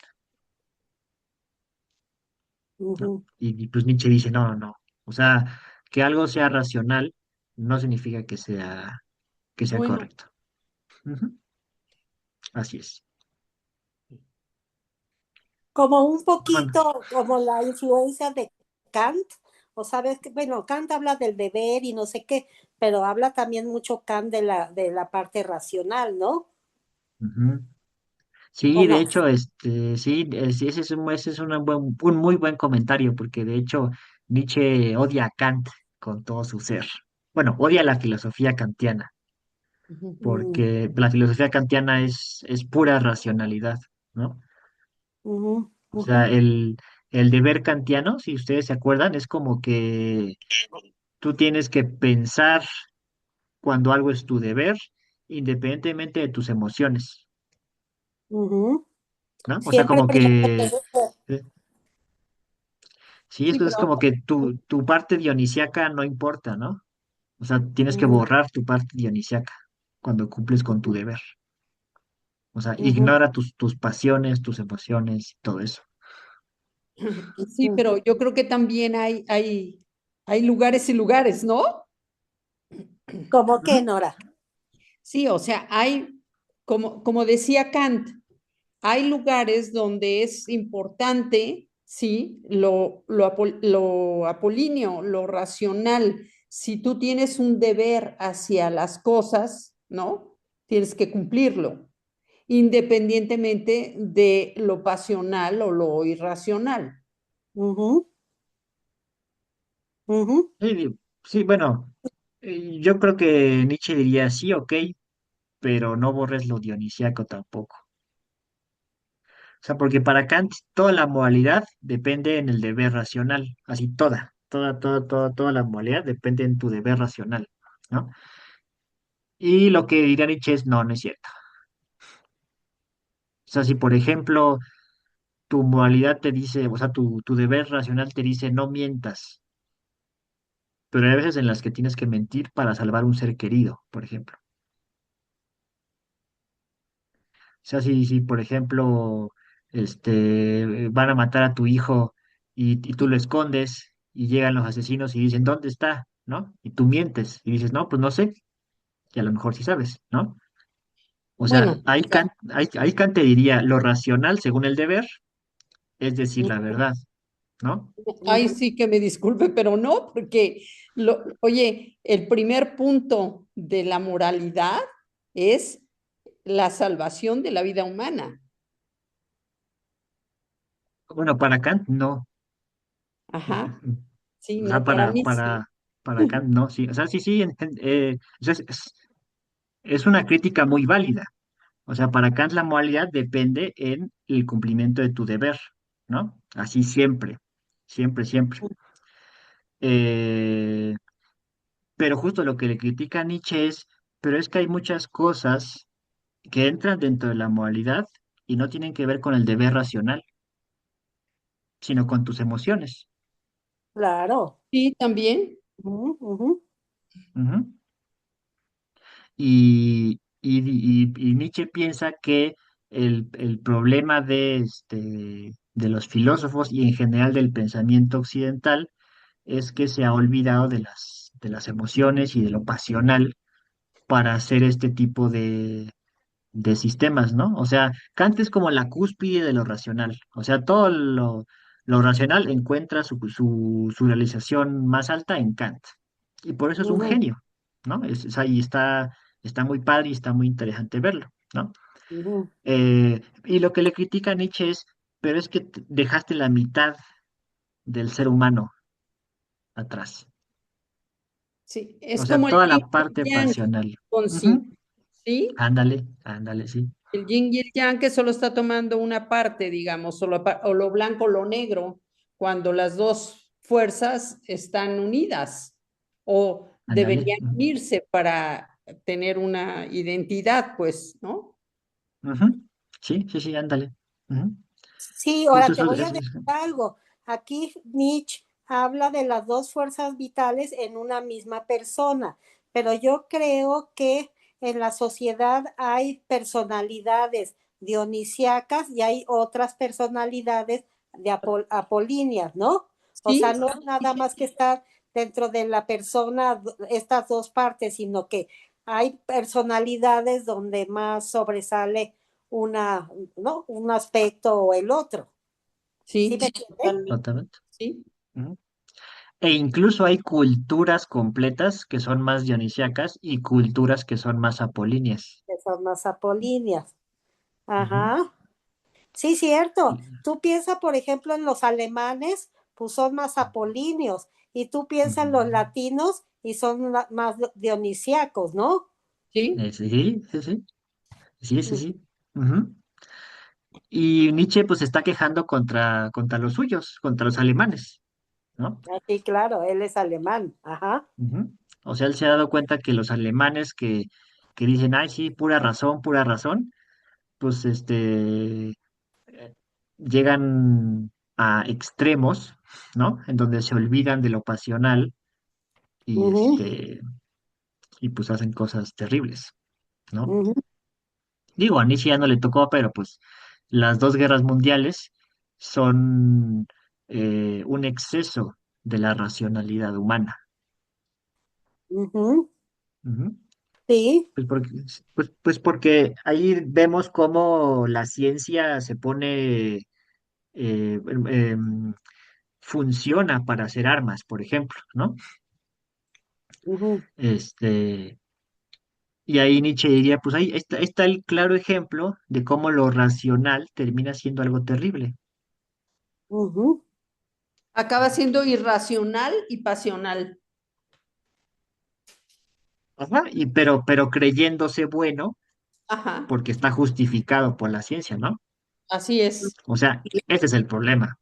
¿no? ujú. Y pues Nietzsche dice, no, no, no. O sea, que algo sea racional no significa que sea Bueno, correcto. Ujú. Así es. Como un Bueno, poquito como la influencia de Kant, o sabes que, bueno, Kant habla del deber y no sé qué, pero habla también mucho Kant de la parte racional, ¿no? ujú. ¿O Sí, de no? hecho, sí, sí, ese es un muy buen comentario, porque de hecho Nietzsche odia a Kant con todo su ser. Bueno, odia la filosofía kantiana, ujú, Mm, porque la filosofía kantiana es pura racionalidad, ¿no? ujú, O ujú, sea, el deber kantiano, si ustedes se acuerdan, es como que tú tienes que pensar cuando algo es tu deber, independientemente de tus emociones, ujú. ¿no? O sea, Siempre como que eh, sí, sí, esto es pero como que tu parte dionisíaca no importa, ¿no? O sea, tienes que Mm, borrar tu parte dionisíaca cuando cumples con tu ujú, deber. O sea, ujú, ignora tus pasiones, tus emociones, todo eso. sí, ujú. pero yo creo que también hay lugares y lugares, ¿no? ¿Cómo que, Ujú. Nora? Sí, o sea, como decía Kant, hay lugares donde es importante, sí, lo apolíneo, lo racional. Si tú tienes un deber hacia las cosas, ¿no? Tienes que cumplirlo, independientemente de lo pasional o lo irracional. Ujú, ujú, Sí, sí, bueno, yo creo que Nietzsche diría sí, ok, pero no borres lo dionisíaco tampoco. O sea, porque para Kant toda la moralidad depende en el deber racional, así toda la moralidad depende en tu deber racional, ¿no? Y lo que diría Nietzsche es, no, no es cierto. O sea, si por ejemplo tu moralidad te dice, o sea, tu deber racional te dice no mientas, pero hay veces en las que tienes que mentir para salvar un ser querido, por ejemplo. O sea, si por ejemplo, van a matar a tu hijo y tú lo escondes y llegan los asesinos y dicen, ¿dónde está? ¿No? Y tú mientes y dices, no, pues no sé, y a lo mejor sí sabes, ¿no? O sea, Bueno, o sea, ahí Kant te diría, lo racional según el deber es decir la verdad, ¿no? ay, ujú, sí que me disculpe, pero no, porque, oye, el primer punto de la moralidad es la salvación de la vida humana. Bueno, para Kant no. Ajá, sí, O sea, no, para mí sí. Para Kant no, sí, o sea, sí, sí, o sea, es una crítica muy válida. O sea, para Kant la moralidad depende en el cumplimiento de tu deber, ¿no? Así siempre, siempre, siempre. Eh, pero justo lo que le critica a Nietzsche es, pero es que hay muchas cosas que entran dentro de la moralidad y no tienen que ver con el deber racional, sino con tus emociones. Claro. Sí, también. Ujú, ujú, Ujú. Y Nietzsche piensa que el problema de los filósofos y en general del pensamiento occidental es que se ha olvidado de las emociones y de lo pasional para hacer este tipo de sistemas, ¿no? O sea, Kant es como la cúspide de lo racional. O sea, lo racional encuentra su realización más alta en Kant. Y por eso es un ujú, genio, ¿no? Ahí está muy padre y está muy interesante verlo, ¿no? ujú. Y lo que le critica a Nietzsche es, pero es que dejaste la mitad del ser humano atrás. Sí, O es sea, como el toda yin la y el parte yang pasional. con sí, Ujú. ¿sí? Ándale, ándale, sí. El yin y el yang que solo está tomando una parte, digamos, o lo blanco o lo negro, cuando las dos fuerzas están unidas o Ándale. deberían unirse para tener una identidad, pues, ¿no? Ujú. Sí, sí, sí, ándale. Ujú. Sí, Justo ahora te eso voy a decir algo. Aquí Nietzsche habla de las dos fuerzas vitales en una misma persona, pero yo creo que en la sociedad hay personalidades dionisíacas y hay otras personalidades de apolíneas, ¿no? O sea, Sí, no es nada más que estar dentro de la persona estas dos partes, sino que hay personalidades donde más sobresale una, ¿no? Un aspecto o el otro. ¿Sí sí, me entienden? totalmente, totalmente. sí, Ujú. E incluso hay culturas completas que son más dionisíacas y culturas que son más apolíneas. Que son más apolíneas. Ujú. Ajá. Sí, cierto. Y- Tú piensas, por ejemplo, en los alemanes, pues son más apolíneos. Y tú piensas en los Ujú. latinos y son más dionisíacos, ¿no? sí, Sí, sí, sí. Sí, sí, sí. Ujú. Y Nietzsche pues se está quejando contra los suyos, contra los alemanes, ¿no? Sí, claro, él es alemán. Ajá. Ujú. O sea, él se ha dado cuenta que los alemanes que dicen, ay, sí, pura razón, pues llegan a extremos, ¿no? En donde se olvidan de lo pasional y Ujú, y pues hacen cosas terribles, ¿no? ujú, Digo, a Nietzsche ya no le tocó, pero pues las dos guerras mundiales son un exceso de la racionalidad humana. ujú. Ujú. Sí. Pues porque, pues porque ahí vemos cómo la ciencia se pone, funciona para hacer armas, por ejemplo, ¿no? Ujú, Este, y ahí Nietzsche diría, pues ahí está el claro ejemplo de cómo lo racional termina siendo algo terrible. ujú, acaba siendo irracional y pasional. Ajá, pero creyéndose bueno Ajá, porque está justificado por la ciencia, ¿no? así es. O sea, ese es el problema.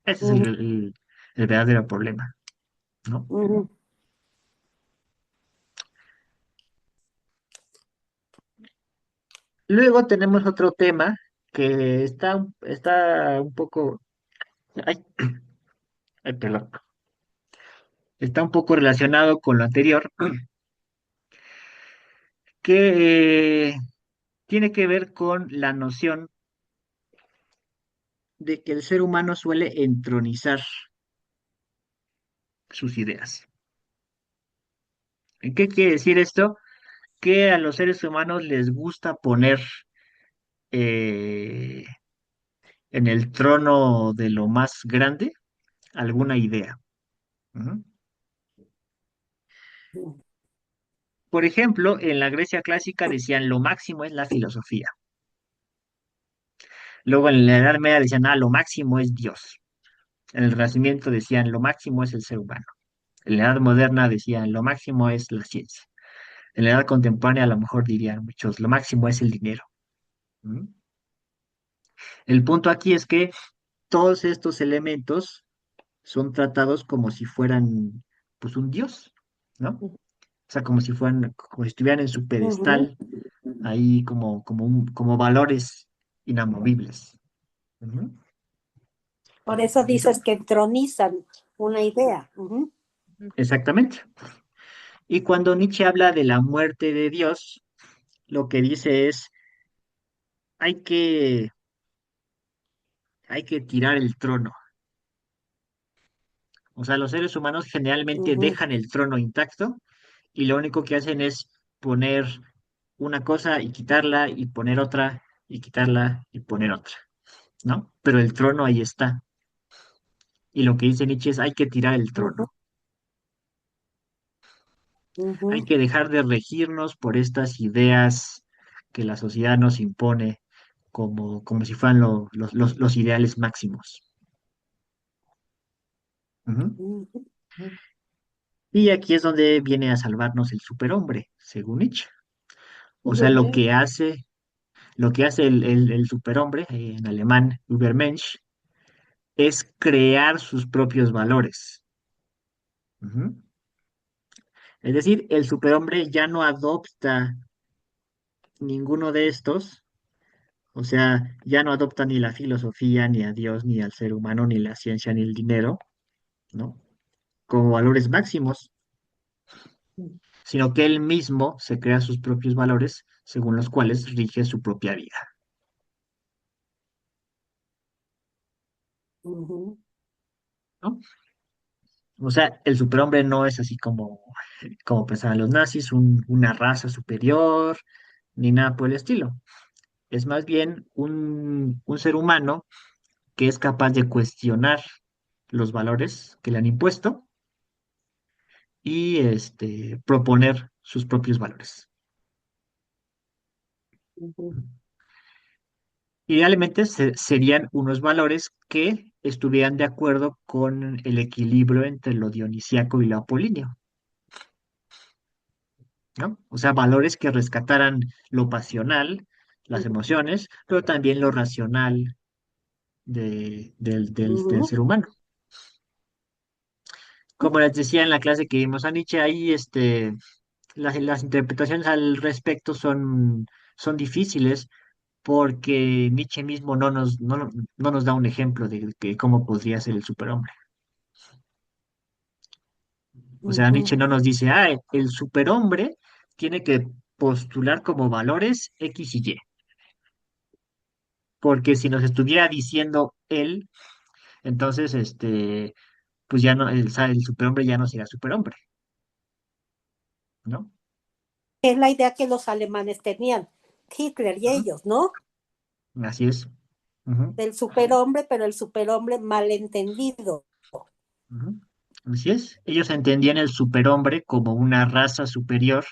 Ese es ujú, el verdadero problema, ¿no? ujú, Luego tenemos otro tema que está un poco, ay, ay, perdón, está un poco relacionado con lo anterior, que tiene que ver con la noción de que el ser humano suele entronizar sus ideas. ¿En qué quiere decir esto? Que a los seres humanos les gusta poner eh, en el trono de lo más grande alguna idea. Ujú. Por ejemplo, en la Grecia clásica decían lo máximo es la filosofía. Luego en la Edad Media decían, lo máximo es Dios. En el Renacimiento decían lo máximo es el ser humano. En la edad moderna decían, lo máximo es la ciencia. En la edad contemporánea a lo mejor dirían muchos, lo máximo es el dinero. ¿Mm? El punto aquí es que todos estos elementos son tratados como si fueran, pues, un dios, ¿no? O sea, como si fueran, como si estuvieran en su Ujú. pedestal, ahí como valores inamovibles. Ujú. Por eso dices que entronizan una idea. Ujú. Exactamente. Y cuando Nietzsche habla de la muerte de Dios, lo que dice es, hay que, hay que tirar el trono. O sea, los seres humanos generalmente Ujú. dejan el trono intacto y lo único que hacen es poner una cosa y quitarla y poner otra y quitarla y poner otra, ¿no? Pero el trono ahí está. Y lo que dice Nietzsche es, hay que tirar el Ujú. trono. Hay Ujú. que dejar de regirnos por estas ideas que la sociedad nos impone como si fueran los ideales máximos. Ujú. Ujú. Y aquí es donde viene a salvarnos el superhombre, según Nietzsche. O sea, Ujú. lo que hace el superhombre, en alemán Übermensch, es crear sus propios valores. Ujú. Es decir, el superhombre ya no adopta ninguno de estos, o sea, ya no adopta ni la filosofía, ni a Dios, ni al ser humano, ni la ciencia, ni el dinero, ¿no? Como valores máximos, sino que él mismo se crea sus propios valores según los cuales rige su propia vida, Ujú. ¿no? O sea, el superhombre no es así como pensaban los nazis, una raza superior, ni nada por el estilo. Es más bien un ser humano que es capaz de cuestionar los valores que le han impuesto y proponer sus propios valores. Ujú. Idealmente serían unos valores que estuvieran de acuerdo con el equilibrio entre lo dionisíaco y lo apolíneo, ¿no? O sea, valores que rescataran lo pasional, las emociones, pero también lo racional del Ujú. ser humano. Como les decía en la clase que vimos a Nietzsche, ahí las interpretaciones al respecto son difíciles porque Nietzsche mismo no nos da un ejemplo de cómo podría ser el superhombre. O sea, Ujú. Nietzsche no nos dice, el superhombre tiene que postular como valores X y Y, porque si nos estuviera diciendo él, entonces, pues ya no, el superhombre ya no será superhombre, ¿no? Es la idea que los alemanes tenían, Hitler y Ujú. ellos, ¿no? Así es. Ujú, Del superhombre, pero el superhombre malentendido. ujú. Así es. Ellos entendían el superhombre como una raza superior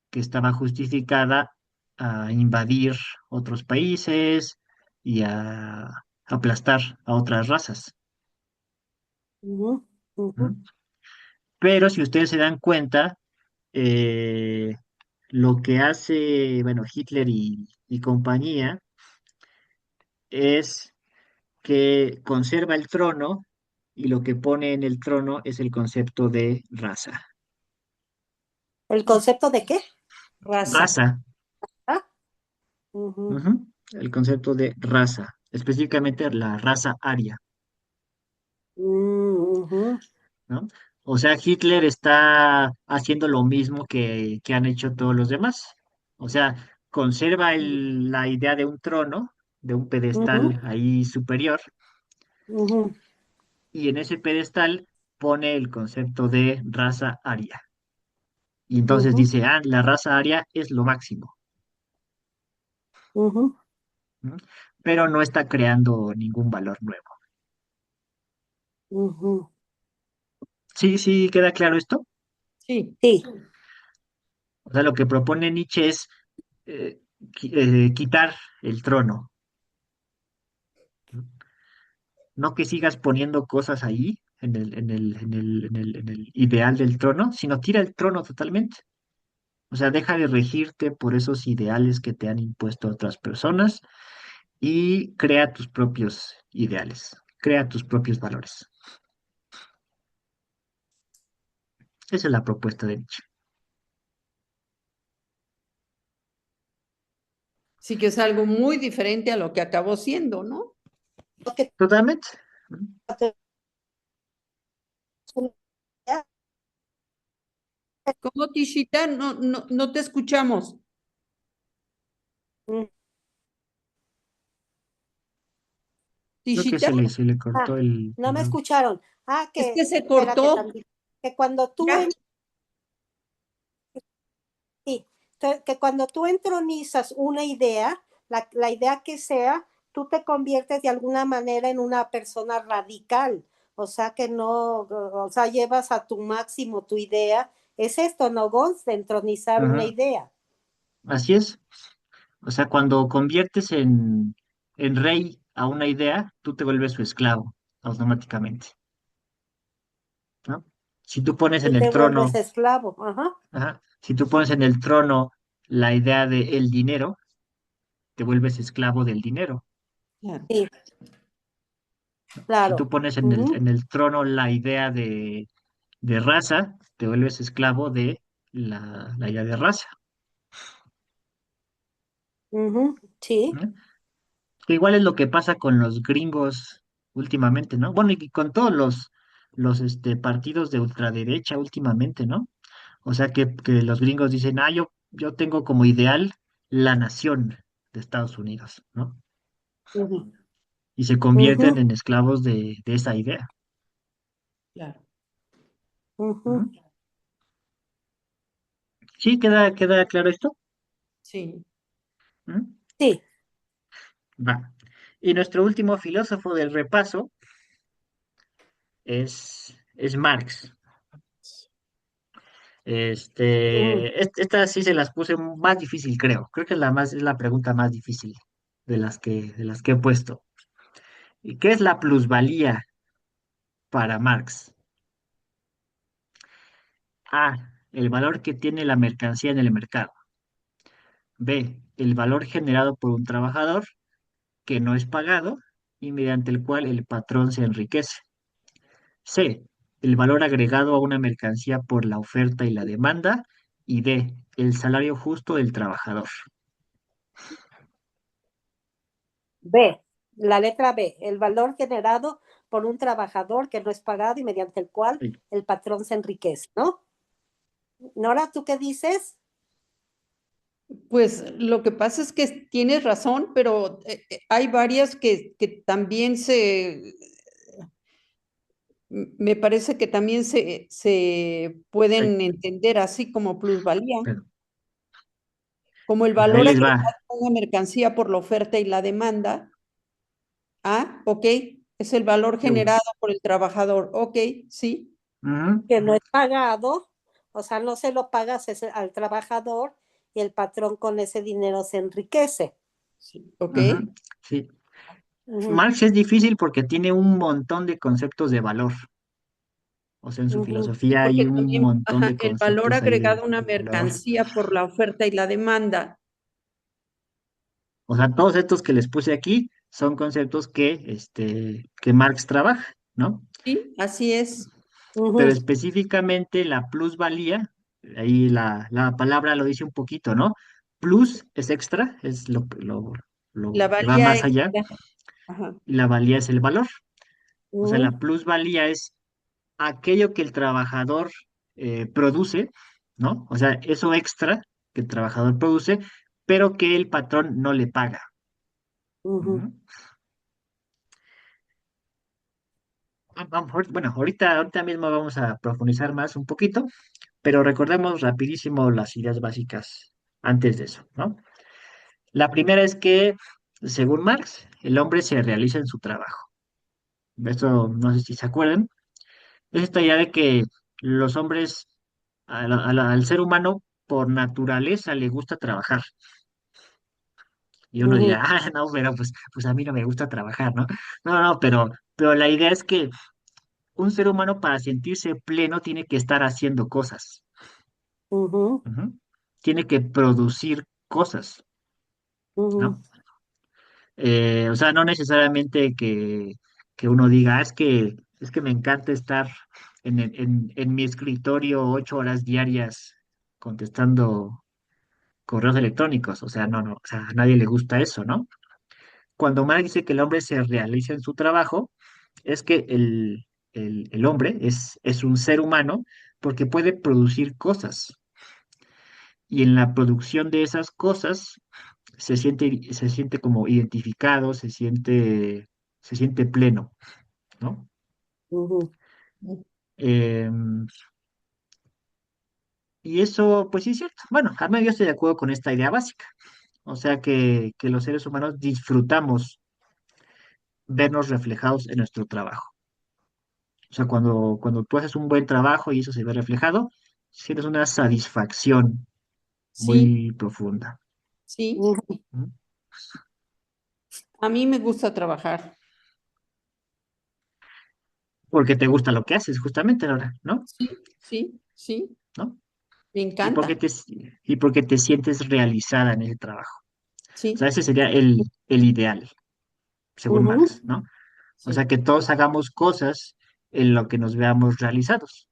que estaba justificada a invadir otros países y a aplastar a otras razas. Ujú. Ujú. ¿No? Pero si ustedes se dan cuenta, eh, lo que hace, bueno, Hitler y compañía es que conserva el trono y lo que pone en el trono es el concepto de raza. ¿El concepto de qué? Raza. Raza, ¿Ah? Ujú. ujú, el concepto de raza, específicamente la raza aria, Ujú. ¿no? O sea, Hitler está haciendo lo mismo que han hecho todos los demás. O sea, conserva la idea de un trono, de un Ujú. pedestal ahí superior, Ujú. y en ese pedestal pone el concepto de raza aria. Y entonces Ujú. dice, la raza aria es lo máximo, Ujú. ¿no? Pero no está creando ningún valor nuevo. Ujú. Sí, sí, ¿queda claro esto? Sí. Sí. O sea, lo que propone Nietzsche es quitar el trono, ¿no? No que sigas poniendo cosas ahí, en el ideal del trono, sino tira el trono totalmente. O sea, deja de regirte por esos ideales que te han impuesto otras personas y crea tus propios ideales, crea tus propios valores. Esa es la propuesta de Nietzsche. Sí que es algo muy diferente a lo que acabó siendo, ¿no? Porque Totalmente. ¿Cómo, Tishita? No te escuchamos. Creo que Tishita, se le cortó Ah, no el me audio. escucharon. es Que, que se espérate cortó. tantito. Que cuando tú, Ya. sí, que cuando tú entronizas una idea, la idea que sea, tú te conviertes de alguna manera en una persona radical. O sea que no, o sea, llevas a tu máximo tu idea. Es esto, ¿no, Gonz? De entronizar una Ajá. idea. Así es. O sea, cuando conviertes en rey a una idea, tú te vuelves su esclavo automáticamente, ¿no? Si tú pones Tú en el te vuelves trono, esclavo. Ajá. ajá, si tú pones en el trono la idea de el dinero, te vuelves esclavo del dinero. Claro, Sí, Si tú claro. pones en el, Ujú, en el trono la idea de raza, te vuelves esclavo de la idea de raza, ujú, sí. ¿no? Que igual es lo que pasa con los gringos últimamente, ¿no? Bueno, y con todos los partidos de ultraderecha últimamente, ¿no? O sea que los gringos dicen, yo tengo como ideal la nación de Estados Unidos, ¿no? Ujú, Y se convierten ujú, en esclavos de esa idea. claro. ujú. Ujú. ¿Sí queda claro esto? Sí. ¿Mm? Sí. Va. Y nuestro último filósofo del repaso es Marx. Ujú. Esta sí se las puse más difícil, creo. Creo que es la pregunta más difícil de las que he puesto. ¿Y qué es la plusvalía para Marx? A, el valor que tiene la mercancía en el mercado. B, el valor generado por un trabajador que no es pagado y mediante el cual el patrón se enriquece. C, el valor agregado a una mercancía por la oferta y la demanda. Y D, el salario justo del trabajador. B, la letra B, el valor generado por un trabajador que no es pagado y mediante el cual Sí. el patrón se enriquece, ¿no? Nora, ¿tú qué dices? Pues lo que pasa es que tienes razón, pero hay varias que también me parece que también se Sí, pueden entender así como plusvalía, pero, como el pues ahí valor les agregado va. a una mercancía por la oferta y la demanda. Ah, ok, es el valor Yo, generado por el trabajador. Ok, sí, ujú, Que no es pagado, o sea, no se lo pagas al trabajador y el patrón con ese dinero se enriquece. sí, ok. ujú, sí. Ujú, Marx es difícil porque tiene un montón de conceptos de valor. O sea, en su ujú, Sí, filosofía hay porque un también, montón ajá, de el valor conceptos ahí agregado a una de valor. mercancía por la oferta y la demanda. O sea, todos estos que les puse aquí son conceptos que Marx trabaja, ¿no? Sí, así es. Pero ujú, específicamente la plusvalía, ahí la palabra lo dice un poquito, ¿no? Plus es extra, es lo La que va valía más allá, extra. Ajá. y la valía es el valor. O sea, ujú, la plusvalía es aquello que el trabajador produce, ¿no? O sea, eso extra que el trabajador produce, pero que el patrón no le paga. ujú, Ujú. Bueno, ahorita mismo vamos a profundizar más un poquito, pero recordemos rapidísimo las ideas básicas antes de eso, ¿no? La primera es que, según Marx, el hombre se realiza en su trabajo. Esto no sé si se acuerdan. Es esta idea de que los hombres, al ser humano, por naturaleza le gusta trabajar. Y uno ujú, dirá, no, pero pues a mí no me gusta trabajar, ¿no? No, no, pero la idea es que un ser humano para sentirse pleno tiene que estar haciendo cosas. ujú, Ujú. Tiene que producir cosas, ujú, ¿no? O sea, no necesariamente que uno diga, "Ah, es que me encanta estar en mi escritorio 8 horas diarias contestando correos electrónicos". O sea, no, no, o sea, a nadie le gusta eso, ¿no? Cuando Marx dice que el hombre se realiza en su trabajo, es que el hombre es un ser humano porque puede producir cosas. Y en la producción de esas cosas se siente como identificado, se siente pleno, ¿no? ujú. Em, y eso, pues sí es cierto. Bueno, al menos yo estoy de acuerdo con esta idea básica. O sea que los seres humanos disfrutamos vernos reflejados en nuestro trabajo. O sea, cuando tú haces un buen trabajo y eso se ve reflejado, sientes una satisfacción Sí, muy profunda. sí. Ujú, ¿No? A mí me gusta trabajar. Porque te gusta lo que haces, justamente, Laura, ¿no? Sí, sí, sí. ¿No? Me Y porque encanta. y porque te sientes realizada en ese trabajo. O sea, Sí, ese sería el ideal, según ujú, Marx, ¿no? O sea, sí. que todos hagamos cosas en lo que nos veamos realizados.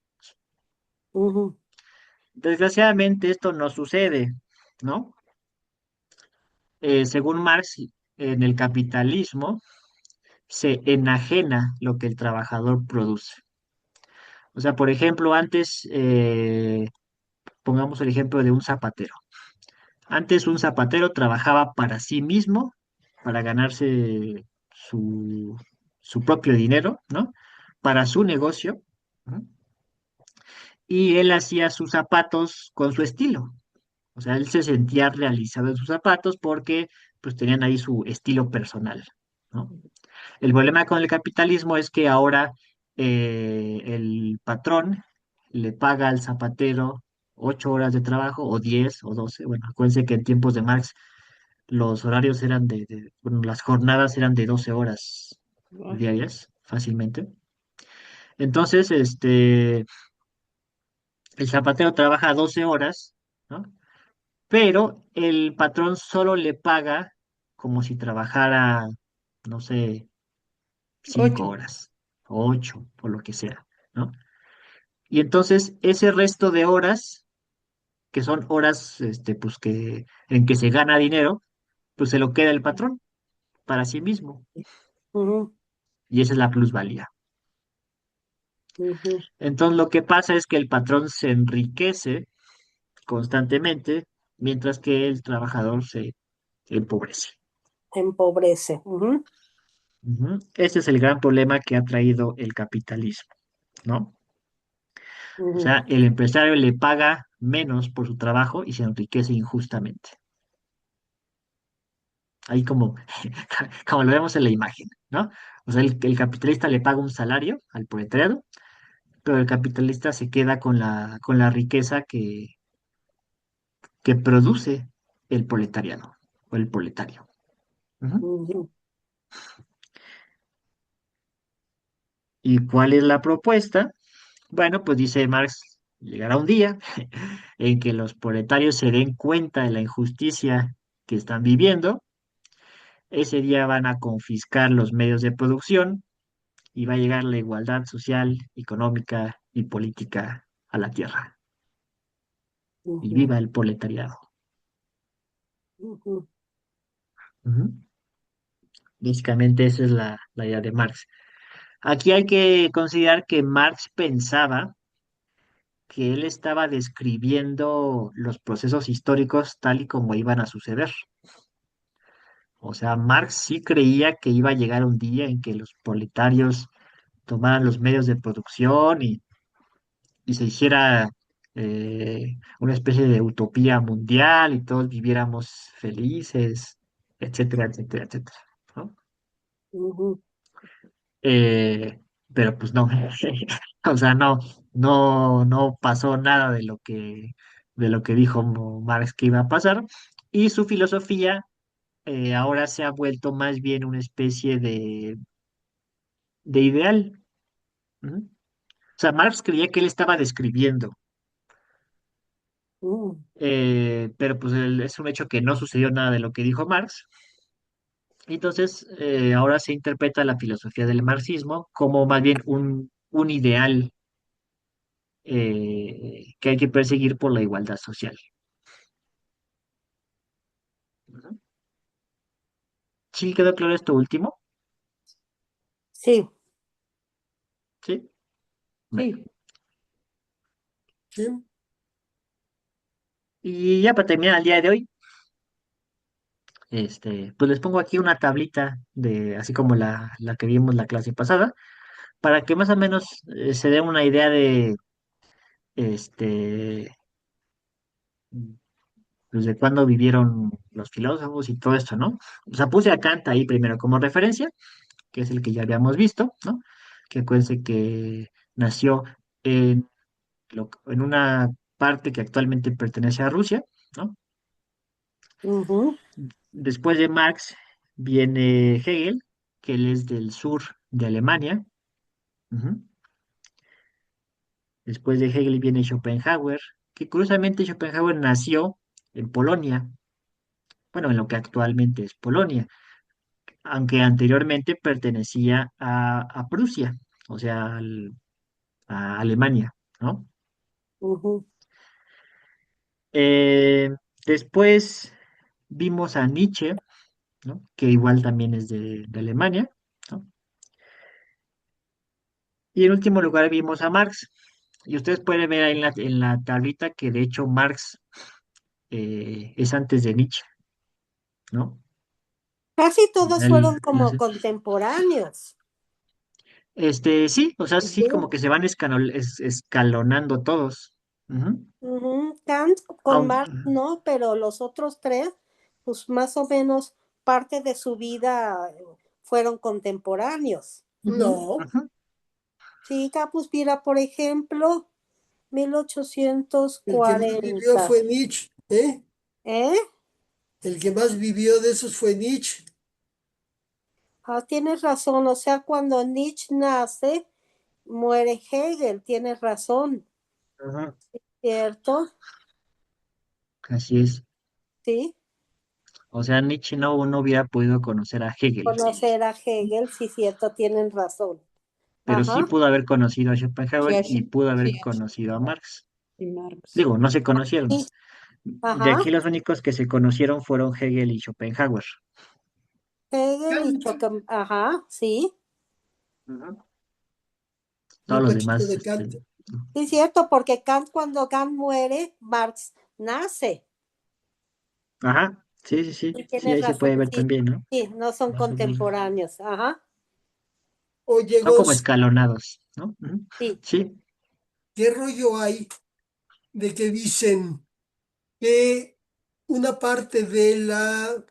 ujú, Desgraciadamente esto no sucede, ¿no? Según Marx, en el capitalismo se enajena lo que el trabajador produce. O sea, por ejemplo, antes, pongamos el ejemplo de un zapatero. Antes un zapatero trabajaba para sí mismo, para ganarse su, su propio dinero, ¿no? Para su negocio, ¿no? Y él hacía sus zapatos con su estilo. O sea, él se sentía realizado en sus zapatos porque pues tenían ahí su estilo personal, ¿no? El problema con el capitalismo es que ahora el patrón le paga al zapatero 8 horas de trabajo o 10 o 12. Bueno, acuérdense que en tiempos de Marx los horarios eran bueno, las jornadas eran de 12 horas Ay, diarias, fácilmente. Entonces, el zapatero trabaja 12 horas, ¿no? Pero el patrón solo le paga como si trabajara, no sé, 5 8. horas, 8, o lo que sea, ¿no? Y entonces ese resto de horas, que son horas, pues en que se gana dinero, pues se lo queda el patrón para sí mismo. ujú, Y esa es la plusvalía. ujú. Entonces lo que pasa es que el patrón se enriquece constantemente, mientras que el trabajador se empobrece. Empobrece. Ujú, Ujú. Ese es el gran problema que ha traído el capitalismo, ¿no? O ujú, sea, el empresario le paga menos por su trabajo y se enriquece injustamente. Ahí como, como lo vemos en la imagen, ¿no? O sea, el capitalista le paga un salario al proletariado, pero el capitalista se queda con la riqueza que produce el proletariado o el proletario. Ujú. ujú, ¿Y cuál es la propuesta? Bueno, pues dice Marx, llegará un día en que los proletarios se den cuenta de la injusticia que están viviendo. Ese día van a confiscar los medios de producción y va a llegar la igualdad social, económica y política a la tierra. Y ujú, viva el proletariado. ujú, Ujú. Básicamente esa es la idea de Marx. Aquí hay que considerar que Marx pensaba que él estaba describiendo los procesos históricos tal y como iban a suceder. O sea, Marx sí creía que iba a llegar un día en que los proletarios tomaran los medios de producción y se hiciera una especie de utopía mundial y todos viviéramos felices, etcétera, etcétera, etcétera, ¿no? ujú, Eh, pero pues no, o sea, no pasó nada de lo que dijo Marx que iba a pasar, y su filosofía ahora se ha vuelto más bien una especie de ideal. Ujú. O sea, Marx creía que él estaba describiendo, Mm. pero pues es un hecho que no sucedió nada de lo que dijo Marx. Entonces, ahora se interpreta la filosofía del marxismo como más bien un ideal que hay que perseguir por la igualdad social. Ujú. ¿Sí quedó claro esto último? Sí, Sí. Bueno. Sí, ¿Sí? Y ya para terminar el día de hoy, pues les pongo aquí una tablita de, así como la que vimos la clase pasada, para que más o menos se den una idea de, este, pues de cuándo vivieron los filósofos y todo esto, ¿no? O sea, puse a Kant ahí primero como referencia, que es el que ya habíamos visto, ¿no? Que acuérdense que nació en, en una parte que actualmente pertenece a Rusia, ¿no? ujú, Después de Marx viene Hegel, que él es del sur de Alemania. Ujú. Después de Hegel viene Schopenhauer, que curiosamente Schopenhauer nació en Polonia, bueno, en lo que actualmente es Polonia, aunque anteriormente pertenecía a Prusia, o sea, a Alemania, ¿no? ujú, Eh, Después vimos a Nietzsche, ¿no? Que igual también es de Alemania, ¿no? Y en último lugar vimos a Marx. Y ustedes pueden ver ahí en la tablita que de hecho Marx es antes de Nietzsche, ¿no? casi todos Él fueron lo como hace. contemporáneos. Sí, o sea, sí, como Ujú, que se van escalonando todos. Ujú. ujú. Kant con Aun- Marx no, pero los otros tres, pues más o menos parte de su vida fueron contemporáneos. Ujú. No, ujú. Sí, Capus Pira, por ejemplo, el que más vivió 1840. fue Nietzsche, ¿eh? ¿Eh? El que más vivió de esos fue Nietzsche. Ah, tienes razón, o sea, cuando Nietzsche nace, muere Hegel, tienes razón, Ajá, ¿cierto? así es. Sí, O sea, Nietzsche no hubiera podido conocer a Hegel, conocer a Hegel, sí, cierto, tienen razón. pero sí Ajá, pudo haber conocido a sí, Schopenhauer y pudo haber sí, conocido a Marx. y Marx. Digo, no se conocieron. sí, De ajá, aquí los únicos que se conocieron fueron Hegel y Schopenhauer. Hegel y Kant, Schopenhauer, ajá, sí, Ujú. muy Todos los poquito demás, de Kant. sí, cierto, porque Kant, cuando Kant muere, Marx nace, ajá, sí, sí, sí, y sí, tienes ahí se razón, puede ver sí, también, ¿no? sí, no son Más o menos. contemporáneos, ajá, Oye, Son como Gonz, escalonados, ¿no? Ujú. sí. Sí. ¿qué rollo hay de que dicen que una parte de la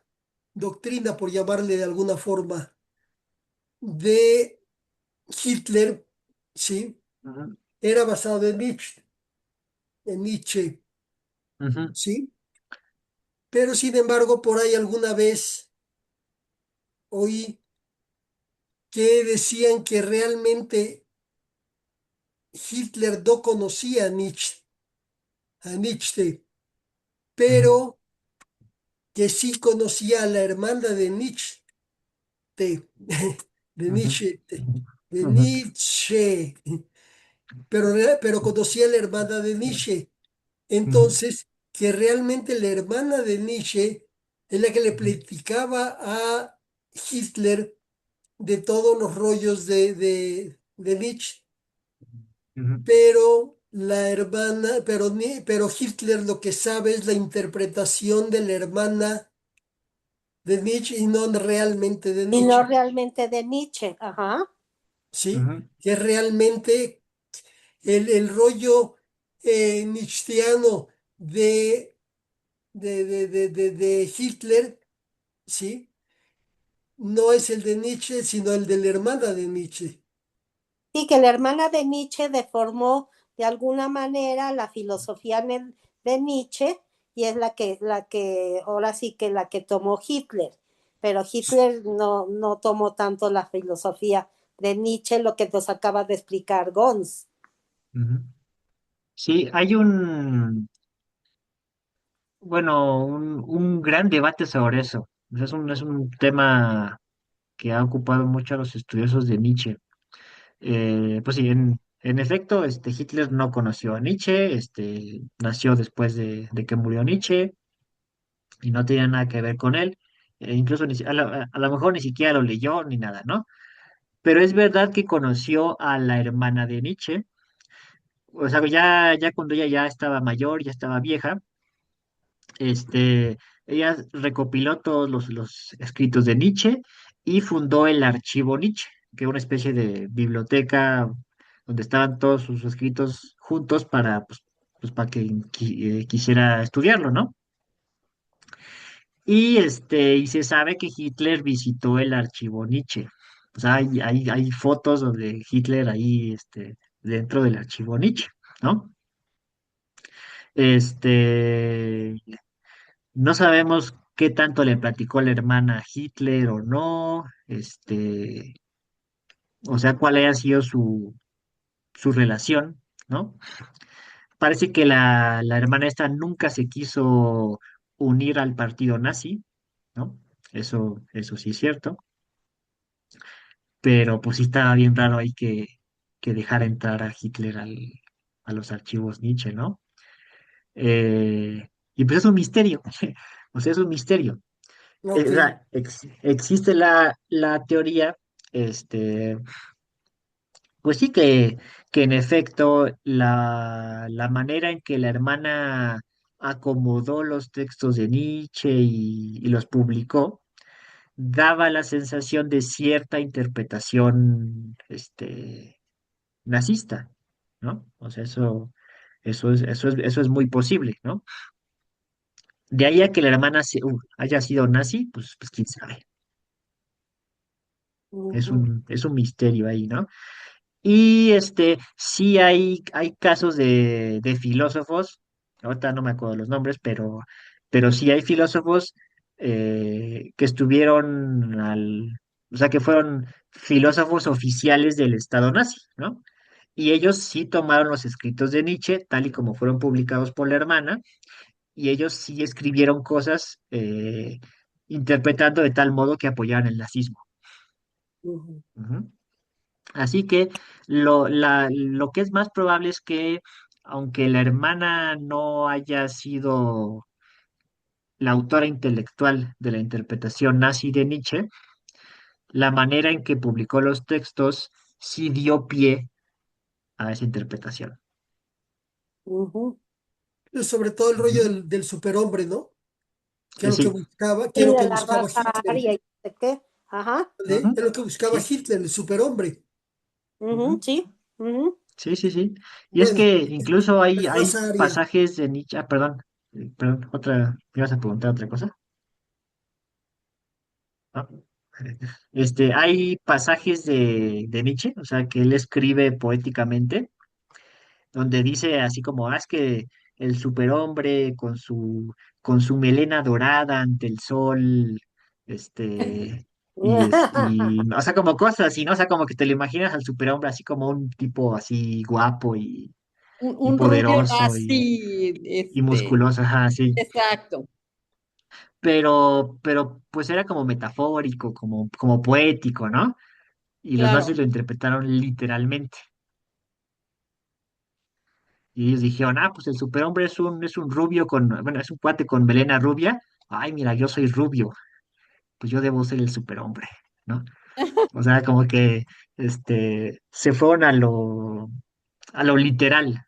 doctrina, por llamarle de alguna forma, de Hitler, ¿sí? Ujú, Era basado en Nietzsche, ujú, ¿sí? Pero sin embargo, por ahí alguna vez oí que decían que realmente Hitler no conocía a Nietzsche, ujú, pero que sí conocía a la hermana de Nietzsche, de ujú, Nietzsche, de ujú, Nietzsche, pero conocía a la hermana de Nietzsche. ujú, Entonces, que realmente la hermana de Nietzsche es la que le ujú, platicaba a Hitler de todos los rollos de Nietzsche, ujú, pero la hermana, pero Hitler lo que sabe es la interpretación de la hermana de Nietzsche y no realmente de Y no Nietzsche, realmente de Nietzsche, ajá. ¿sí? ujú, Que realmente el rollo nietzscheano de Hitler, ¿sí? No es el de Nietzsche, sino el de la hermana de Nietzsche. Sí, que la hermana de Nietzsche deformó de alguna manera la filosofía de Nietzsche y es ahora sí que la que tomó Hitler. Pero Hitler no tomó tanto la filosofía de Nietzsche, lo que nos acaba de explicar Gons. Ujú. Sí, hay un gran debate sobre eso. Es un tema que ha ocupado mucho a los estudiosos de Nietzsche. Pues sí, en efecto, Hitler no conoció a Nietzsche, nació después de que murió Nietzsche y no tenía nada que ver con él. Incluso a lo mejor ni siquiera lo leyó ni nada, ¿no? Pero es verdad que conoció a la hermana de Nietzsche, o sea, ya cuando ella ya estaba mayor, ya estaba vieja, ella recopiló todos los escritos de Nietzsche y fundó el Archivo Nietzsche, que es una especie de biblioteca donde estaban todos sus escritos juntos para que quisiera estudiarlo, ¿no? Y se sabe que Hitler visitó el Archivo Nietzsche. O sea, hay fotos donde Hitler ahí, dentro del Archivo Nietzsche, ¿no? Este, No sabemos qué tanto le platicó la hermana a Hitler o no, o sea, cuál haya sido su relación, ¿no? Parece que la hermana esta nunca se quiso unir al partido nazi, ¿no? Eso sí es cierto, pero pues sí estaba bien raro ahí que dejara entrar a Hitler a los archivos Nietzsche, ¿no? Y pues es un misterio, o sea, es un misterio. Ok. O sea, existe la teoría, este, pues sí que en efecto la manera en que la hermana acomodó los textos de Nietzsche y los publicó, daba la sensación de cierta interpretación, nazista, ¿no? O sea, eso es muy posible, ¿no? De ahí a que la hermana haya sido nazi, pues quién sabe. Ujú. Es un misterio ahí, ¿no? Y sí hay casos de filósofos, ahorita no me acuerdo los nombres, pero sí hay filósofos que estuvieron o sea, que fueron filósofos oficiales del Estado nazi, ¿no? Y ellos sí tomaron los escritos de Nietzsche, tal y como fueron publicados por la hermana, y ellos sí escribieron cosas interpretando de tal modo que apoyaban el nazismo. Ujú. Ujú. Así que lo que es más probable es que, aunque la hermana no haya sido la autora intelectual de la interpretación nazi de Nietzsche, la manera en que publicó los textos sí dio pie a esa interpretación. Ujú. Sobre todo el rollo Ujú. del superhombre, ¿no? Que es lo que Sí. buscaba, que Y es lo de que la buscaba raza Hitler. aria y no sé qué. Ajá. Ujú. Es lo que buscaba Sí. Hitler, el superhombre. Ujú, Ujú. sí. Ujú. Sí, sí, sí. Y es Bueno, que incluso hay, la hay raza aria. pasajes de Nietzsche, perdón, ¿me ibas a preguntar otra cosa? Ah. Hay pasajes de Nietzsche, o sea, que él escribe poéticamente, donde dice así como, es que el superhombre con su melena dorada ante el sol, o sea, como cosas así, ¿no? O sea, como que te lo imaginas al superhombre así como un tipo así guapo y Un rubio poderoso nazi, y musculoso, ajá, sí. exacto, Pero pues era como metafórico, como poético, ¿no? Y los nazis claro. lo interpretaron literalmente. Y ellos dijeron, pues el superhombre es un rubio bueno, es un cuate con melena rubia. Ay, mira, yo soy rubio, pues yo debo ser el superhombre, ¿no? O sea, como que se fueron a lo literal,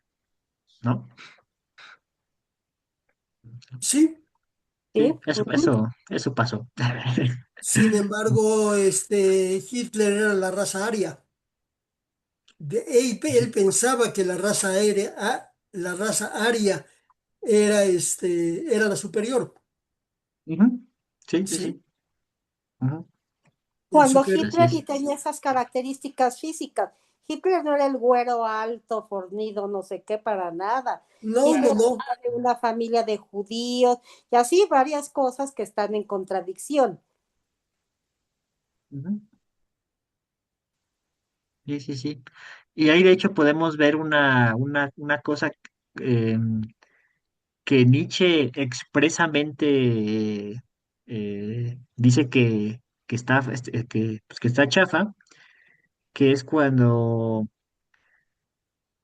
¿no? Sí, Sí, Sí. eso, Ujú. eso, eso pasó. sin embargo, Hitler era la raza aria. Él pensaba que la raza aria era la superior. Ujú. Sí, sí, Sí, sí. Ujú. el Cuando super. Así Hitler es. y tenía esas características físicas, Hitler no era el güero alto, fornido, no sé qué, para nada. No, no, Hitler no. era de una familia de judíos y así varias cosas que están en contradicción. Ujú. Sí, sí, sí. Y ahí de hecho podemos ver una cosa eh, que Nietzsche expresamente dice que está, pues, que está chafa, que es cuando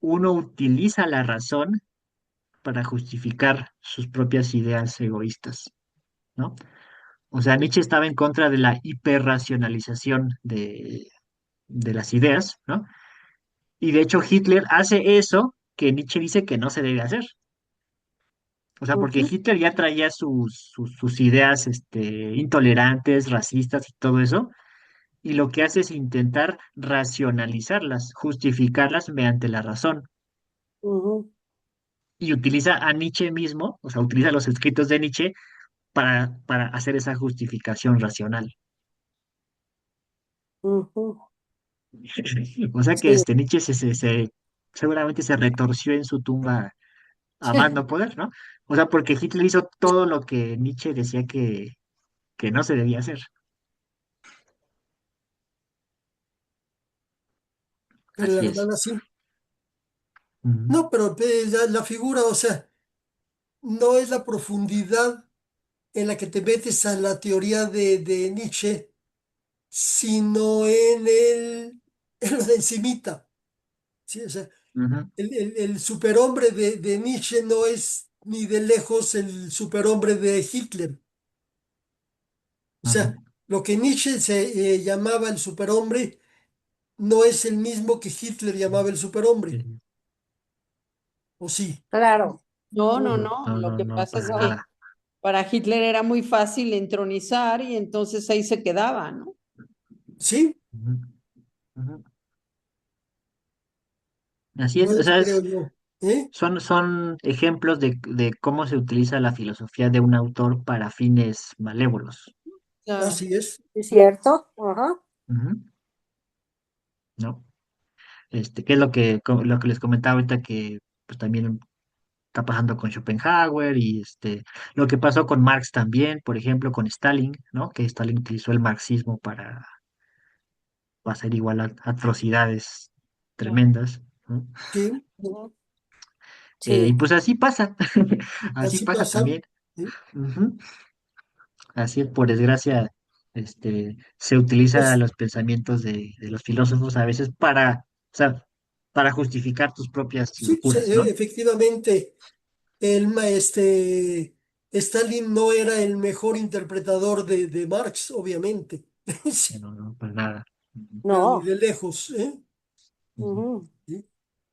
uno utiliza la razón para justificar sus propias ideas egoístas, ¿no? O sea, Nietzsche estaba en contra de la hiperracionalización de las ideas, ¿no? Y de hecho Hitler hace eso que Nietzsche dice que no se debe hacer. O sea, porque Ujú, Hitler ya traía sus ideas intolerantes, racistas y todo eso, y lo que hace es intentar racionalizarlas, justificarlas mediante la razón. ujú, Y utiliza a Nietzsche mismo, o sea, utiliza los escritos de Nietzsche para hacer esa justificación racional. ujú. O sea que Sí, Nietzsche seguramente se retorció en su tumba a más no poder, ¿no? O sea, porque Hitler hizo todo lo que Nietzsche decía que no se debía hacer. Pero la Así verdad es. así. Ujú, No, pero la figura, o sea, no es la profundidad en la que te metes a la teoría de Nietzsche, sino en lo de encimita. ¿Sí? O sea, ujú, el superhombre de Nietzsche no es ni de lejos el superhombre de Hitler. O ujú. sea, lo que Nietzsche se llamaba el superhombre no es el mismo que Hitler llamaba el superhombre. Sí. ¿O sí? claro. No, no, Ujú. no. No, Lo no, que no, pasa es para que nada. para Hitler era muy fácil entronizar y entonces ahí se quedaba, ¿no? Sí, Ujú, ujú. Así es, o pues sea, creo yo. ¿Eh? son ejemplos de cómo se utiliza la filosofía de un autor para fines malévolos, Claro. Así es. ¿Es cierto? Ajá. ujú, ¿no? ¿Qué es lo que les comentaba ahorita que pues también está pasando con Schopenhauer y lo que pasó con Marx también, por ejemplo, con Stalin, ¿no? Que Stalin utilizó el marxismo para hacer igual atrocidades Claro. tremendas, ¿no? Sí, Ujú. Y Sí, pues así pasa, así así pasa pasa. también. ¿Sí? Ujú. Así es, por desgracia, se utiliza Pues los pensamientos de los filósofos a veces o sea, para justificar tus propias sí, locuras, ¿no? efectivamente, Stalin no era el mejor interpretador de Marx, obviamente. Sí, No, no, para nada. Ujú, pero ni no. de lejos, ¿eh? ujú, Ujú. ¿Sí?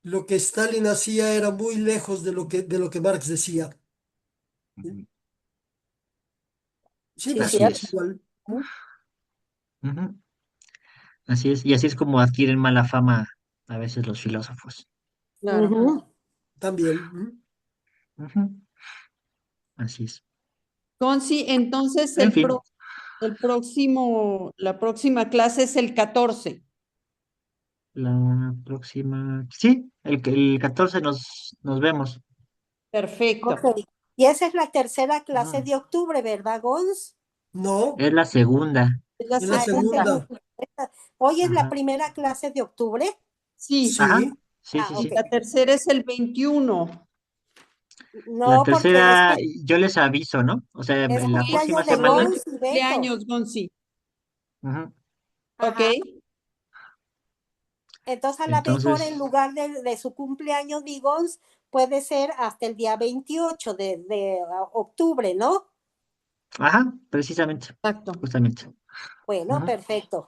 Lo que Stalin hacía era muy lejos de lo que Marx decía. ¿Sí? ujú. Sí, Sí, Así pues cierto. es. igual. ¿Mm? Ujú. Así es. Y así es como adquieren mala fama a veces los filósofos. Claro. Ujú. También. ¿Mm? Ujú. Así es. Conci, entonces En fin, la próxima clase es el 14. la próxima. Sí, el 14 nos vemos. Perfecto. Ok. Y esa es la tercera clase Ujú. de octubre, ¿verdad, Gons? No, Es la segunda. Es la es la Ah, es la segunda. segunda. segunda. ¿Hoy es la Ajá. primera clase de octubre? Sí, Ajá. Sí, Sí, sí, Ah, y ok. sí. la tercera es el 21. La No, porque tercera, yo les aviso, ¿no? O sea, es en la Sí, próxima cumpleaños de porque semana. es tu Gons y Beto. cumpleaños, Gonzi. Ujú. ¿Ok? Ajá. Entonces, a lo mejor en Entonces, lugar de su cumpleaños de Gons, puede ser hasta el día 28 de octubre, ¿no? ajá, precisamente, Exacto. justamente. Bueno, Ujú. perfecto.